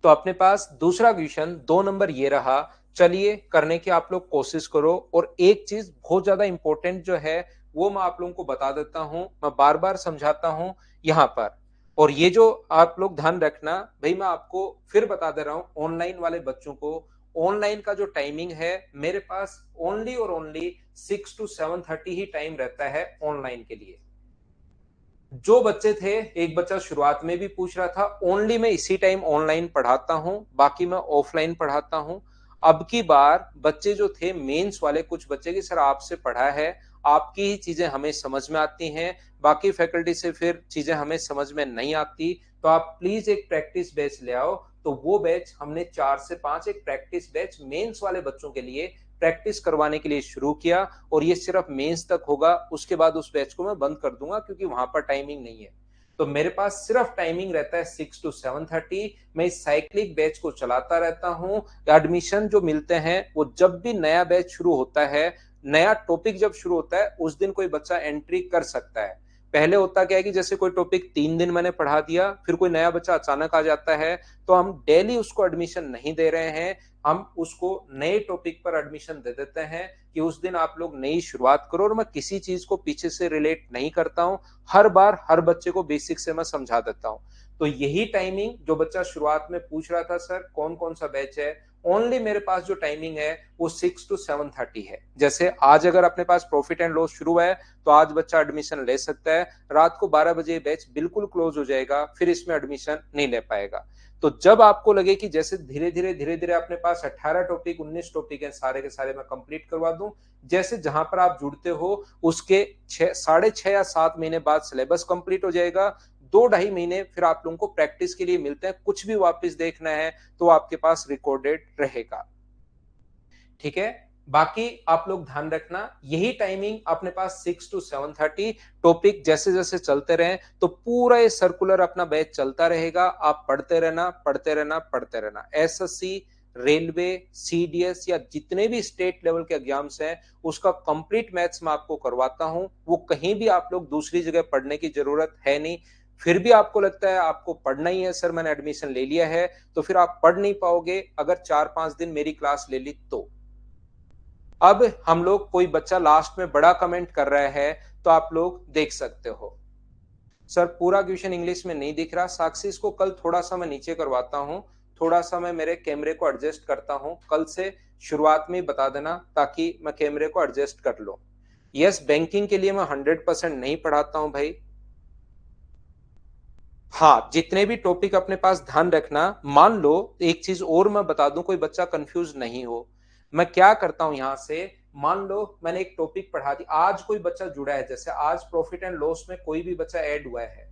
तो अपने पास दूसरा क्वेश्चन 2 नंबर ये रहा। चलिए करने की आप लोग कोशिश करो। और एक चीज बहुत ज्यादा इंपॉर्टेंट जो है वो मैं आप लोगों को बता देता हूं, मैं बार बार समझाता हूं यहां पर। और ये जो आप लोग ध्यान रखना भाई, मैं आपको फिर बता दे रहा हूं ऑनलाइन वाले बच्चों को। ऑनलाइन का जो टाइमिंग है मेरे पास ओनली और ओनली 6 to 7:30 ही टाइम रहता है ऑनलाइन के लिए। जो बच्चे थे, एक बच्चा शुरुआत में भी पूछ रहा था, ओनली मैं इसी टाइम ऑनलाइन पढ़ाता हूं, बाकी मैं ऑफलाइन पढ़ाता हूं। अब की बार बच्चे जो थे मेंस वाले, कुछ बच्चे की सर आपसे पढ़ा है, आपकी ही चीजें हमें समझ में आती हैं, बाकी फैकल्टी से फिर चीजें हमें समझ में नहीं आती, तो आप प्लीज एक प्रैक्टिस बैच ले आओ। तो वो बैच हमने 4 से 5 एक प्रैक्टिस बैच मेंस वाले बच्चों के लिए प्रैक्टिस करवाने के लिए शुरू किया। और ये सिर्फ मेंस तक होगा, उसके बाद उस बैच को मैं बंद कर दूंगा, क्योंकि वहां पर टाइमिंग नहीं है। तो मेरे पास सिर्फ टाइमिंग रहता है 6 to 7:30। मैं इस साइक्लिक बैच को चलाता रहता हूं। एडमिशन जो मिलते हैं वो जब भी नया बैच शुरू होता है, नया टॉपिक जब शुरू होता है, उस दिन कोई बच्चा एंट्री कर सकता है। पहले होता क्या है कि जैसे कोई टॉपिक 3 दिन मैंने पढ़ा दिया, फिर कोई नया बच्चा अचानक आ जाता है, तो हम डेली उसको एडमिशन नहीं दे रहे हैं। हम उसको नए टॉपिक पर एडमिशन दे देते हैं कि उस दिन आप लोग नई शुरुआत करो। और मैं किसी चीज को पीछे से रिलेट नहीं करता हूं, हर बार हर बच्चे को बेसिक से मैं समझा देता हूं। तो यही टाइमिंग जो बच्चा शुरुआत में पूछ रहा था सर कौन कौन सा बैच है, ओनली मेरे पास जो टाइमिंग है वो 6 to 7:30 है। जैसे आज अगर अपने पास प्रॉफिट एंड लॉस शुरू है, तो आज बच्चा एडमिशन ले सकता है। रात को 12 बजे बैच बिल्कुल क्लोज हो जाएगा, फिर इसमें एडमिशन नहीं ले पाएगा। तो जब आपको लगे कि जैसे धीरे धीरे अपने पास 18 टॉपिक 19 टॉपिक हैं, सारे के सारे मैं कंप्लीट करवा दूं, जैसे जहां पर आप जुड़ते हो उसके 6.5 या 7 महीने बाद सिलेबस कंप्लीट हो जाएगा। 2 ढाई महीने फिर आप लोगों को प्रैक्टिस के लिए मिलते हैं, कुछ भी वापस देखना है तो आपके पास रिकॉर्डेड रहेगा। ठीक है, बाकी आप लोग ध्यान रखना, यही टाइमिंग अपने पास 6 to 7:30। टॉपिक जैसे जैसे चलते रहे तो पूरा ये सर्कुलर अपना बैच चलता रहेगा। आप पढ़ते रहना, पढ़ते रहना, पढ़ते रहना। एसएससी, रेलवे, सीडीएस या जितने भी स्टेट लेवल के एग्जाम्स हैं, उसका कंप्लीट मैथ्स मैं आपको करवाता हूं। वो कहीं भी आप लोग दूसरी जगह पढ़ने की जरूरत है नहीं। फिर भी आपको लगता है आपको पढ़ना ही है सर, मैंने एडमिशन ले लिया है, तो फिर आप पढ़ नहीं पाओगे अगर 4 5 दिन मेरी क्लास ले ली तो। अब हम लोग, कोई बच्चा लास्ट में बड़ा कमेंट कर रहा है तो आप लोग देख सकते हो। सर पूरा क्वेश्चन इंग्लिश में नहीं दिख रहा, साक्षी इसको कल थोड़ा सा मैं नीचे करवाता हूं। थोड़ा सा मैं मेरे कैमरे को एडजस्ट करता हूं, कल से शुरुआत में ही बता देना ताकि मैं कैमरे को एडजस्ट कर लूं। यस, बैंकिंग के लिए मैं 100% नहीं पढ़ाता हूं भाई। हाँ, जितने भी टॉपिक अपने पास ध्यान रखना। मान लो एक चीज और मैं बता दूं, कोई बच्चा कंफ्यूज नहीं हो, मैं क्या करता हूं यहां से। मान लो मैंने एक टॉपिक पढ़ा दी, आज कोई बच्चा जुड़ा है, जैसे आज प्रॉफिट एंड लॉस में कोई भी बच्चा ऐड हुआ है,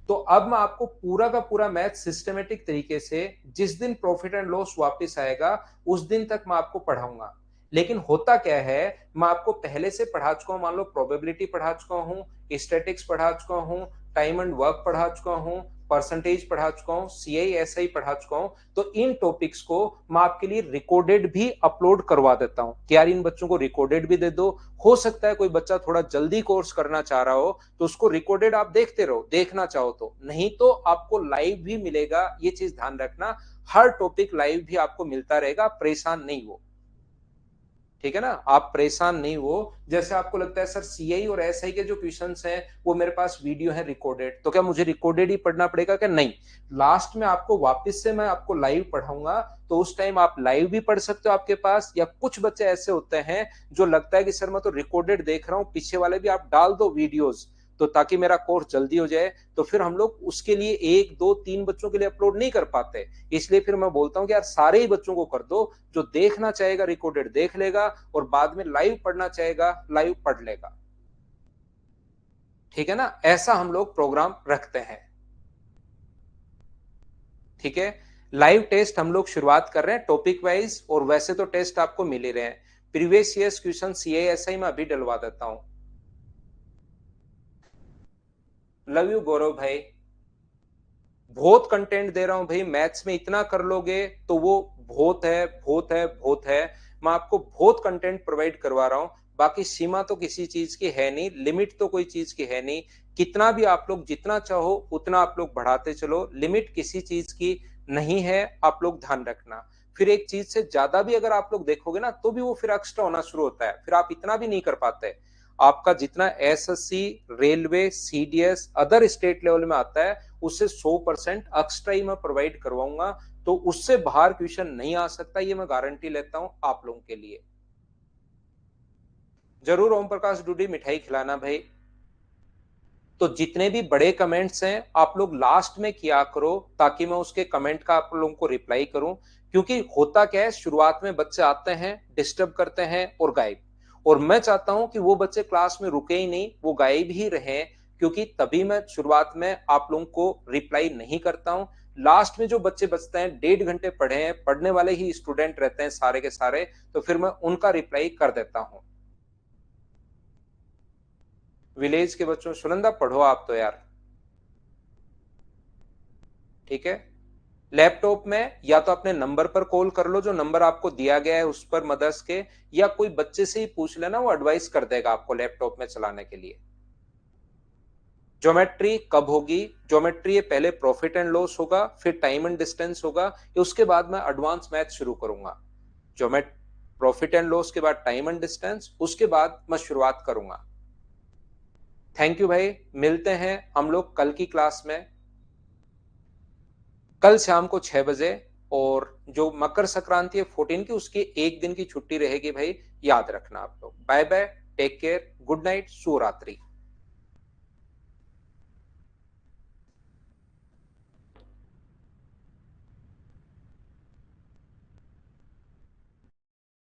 तो अब मैं आपको पूरा का पूरा मैथ सिस्टमेटिक तरीके से, जिस दिन प्रॉफिट एंड लॉस वापस आएगा उस दिन तक मैं आपको पढ़ाऊंगा। लेकिन होता क्या है, मैं आपको पहले से पढ़ा चुका हूं, मान लो प्रोबेबिलिटी पढ़ा चुका हूं, स्टैटिक्स पढ़ा चुका हूं, टाइम एंड वर्क पढ़ा चुका हूं, परसेंटेज पढ़ा चुका हूं, सीआई एसआई पढ़ा चुका हूं। तो इन टॉपिक्स को मैं आपके लिए रिकॉर्डेड भी अपलोड करवा देता हूं कि यार इन बच्चों को रिकॉर्डेड भी दे दो। हो सकता है कोई बच्चा थोड़ा जल्दी कोर्स करना चाह रहा हो तो उसको रिकॉर्डेड आप देखते रहो, देखना चाहो तो। नहीं तो आपको लाइव भी मिलेगा, ये चीज ध्यान रखना। हर टॉपिक लाइव भी आपको मिलता रहेगा, परेशान नहीं हो। ठीक है ना, आप परेशान नहीं हो। जैसे आपको लगता है सर सीआई और एसआई के जो क्वेश्चंस हैं वो मेरे पास वीडियो है रिकॉर्डेड, तो क्या मुझे रिकॉर्डेड ही पढ़ना पड़ेगा? क्या नहीं, लास्ट में आपको वापस से मैं आपको लाइव पढ़ाऊंगा, तो उस टाइम आप लाइव भी पढ़ सकते हो आपके पास। या कुछ बच्चे ऐसे होते हैं जो लगता है कि सर मैं तो रिकॉर्डेड देख रहा हूं, पीछे वाले भी आप डाल दो वीडियोस तो ताकि मेरा कोर्स जल्दी हो जाए। तो फिर हम लोग उसके लिए 1 2 3 बच्चों के लिए अपलोड नहीं कर पाते। इसलिए फिर मैं बोलता हूं कि यार सारे ही बच्चों को कर दो, जो देखना चाहेगा रिकॉर्डेड देख लेगा और बाद में लाइव पढ़ना चाहेगा लाइव पढ़ लेगा। ठीक है ना, ऐसा हम लोग प्रोग्राम रखते हैं। ठीक है, लाइव टेस्ट हम लोग शुरुआत कर रहे हैं टॉपिक वाइज, और वैसे तो टेस्ट आपको मिल ही रहे हैं। प्रीवियस ईयर्स क्वेश्चन सीआईएसआई में अभी डलवा देता हूं। लव यू गौरव भाई, बहुत कंटेंट दे रहा हूं भाई, मैथ्स में इतना कर लोगे तो वो बहुत है, बहुत है, बहुत है। मैं आपको बहुत कंटेंट प्रोवाइड करवा रहा हूं। बाकी सीमा तो किसी चीज की है नहीं, लिमिट तो कोई चीज की है नहीं। कितना भी आप लोग जितना चाहो उतना आप लोग बढ़ाते चलो, लिमिट किसी चीज की नहीं है, आप लोग ध्यान रखना। फिर एक चीज से ज्यादा भी अगर आप लोग देखोगे ना तो भी वो फिर एक्स्ट्रा होना शुरू होता है, फिर आप इतना भी नहीं कर पाते। आपका जितना SSC, railway, CDS, other state level में आता है उससे 100% एक्स्ट्रा ही मैं प्रोवाइड करवाऊंगा। तो उससे बाहर क्वेश्चन नहीं आ सकता, ये मैं गारंटी लेता हूं आप लोगों के लिए। जरूर ओम प्रकाश डूडी मिठाई खिलाना भाई। तो जितने भी बड़े कमेंट्स हैं आप लोग लास्ट में किया करो ताकि मैं उसके कमेंट का आप लोगों को रिप्लाई करूं। क्योंकि होता क्या है, शुरुआत में बच्चे आते हैं, डिस्टर्ब करते हैं और गायब। और मैं चाहता हूं कि वो बच्चे क्लास में रुके ही नहीं, वो गायब ही रहे। क्योंकि तभी मैं शुरुआत में आप लोगों को रिप्लाई नहीं करता हूं। लास्ट में जो बच्चे बचते हैं 1.5 घंटे पढ़े हैं, पढ़ने वाले ही स्टूडेंट रहते हैं सारे के सारे, तो फिर मैं उनका रिप्लाई कर देता हूं। विलेज के बच्चों, सुनंदा पढ़ो आप तो यार। ठीक है, लैपटॉप में या तो अपने नंबर पर कॉल कर लो, जो नंबर आपको दिया गया है उस पर मदर्स के, या कोई बच्चे से ही पूछ लेना, वो एडवाइस कर देगा आपको लैपटॉप में चलाने के लिए। ज्योमेट्री कब होगी? ज्योमेट्री ये पहले प्रॉफिट एंड लॉस होगा, फिर टाइम एंड डिस्टेंस होगा, उसके बाद मैं एडवांस मैथ शुरू करूंगा। ज्योमेट प्रॉफिट एंड लॉस के बाद टाइम एंड डिस्टेंस, उसके बाद मैं शुरुआत करूंगा। थैंक यू भाई, मिलते हैं हम लोग कल की क्लास में, कल शाम को 6 बजे। और जो मकर संक्रांति है 14 की, उसकी एक दिन की छुट्टी रहेगी भाई, याद रखना आप लोग। Bye bye, take care, good night, शुभ रात्रि।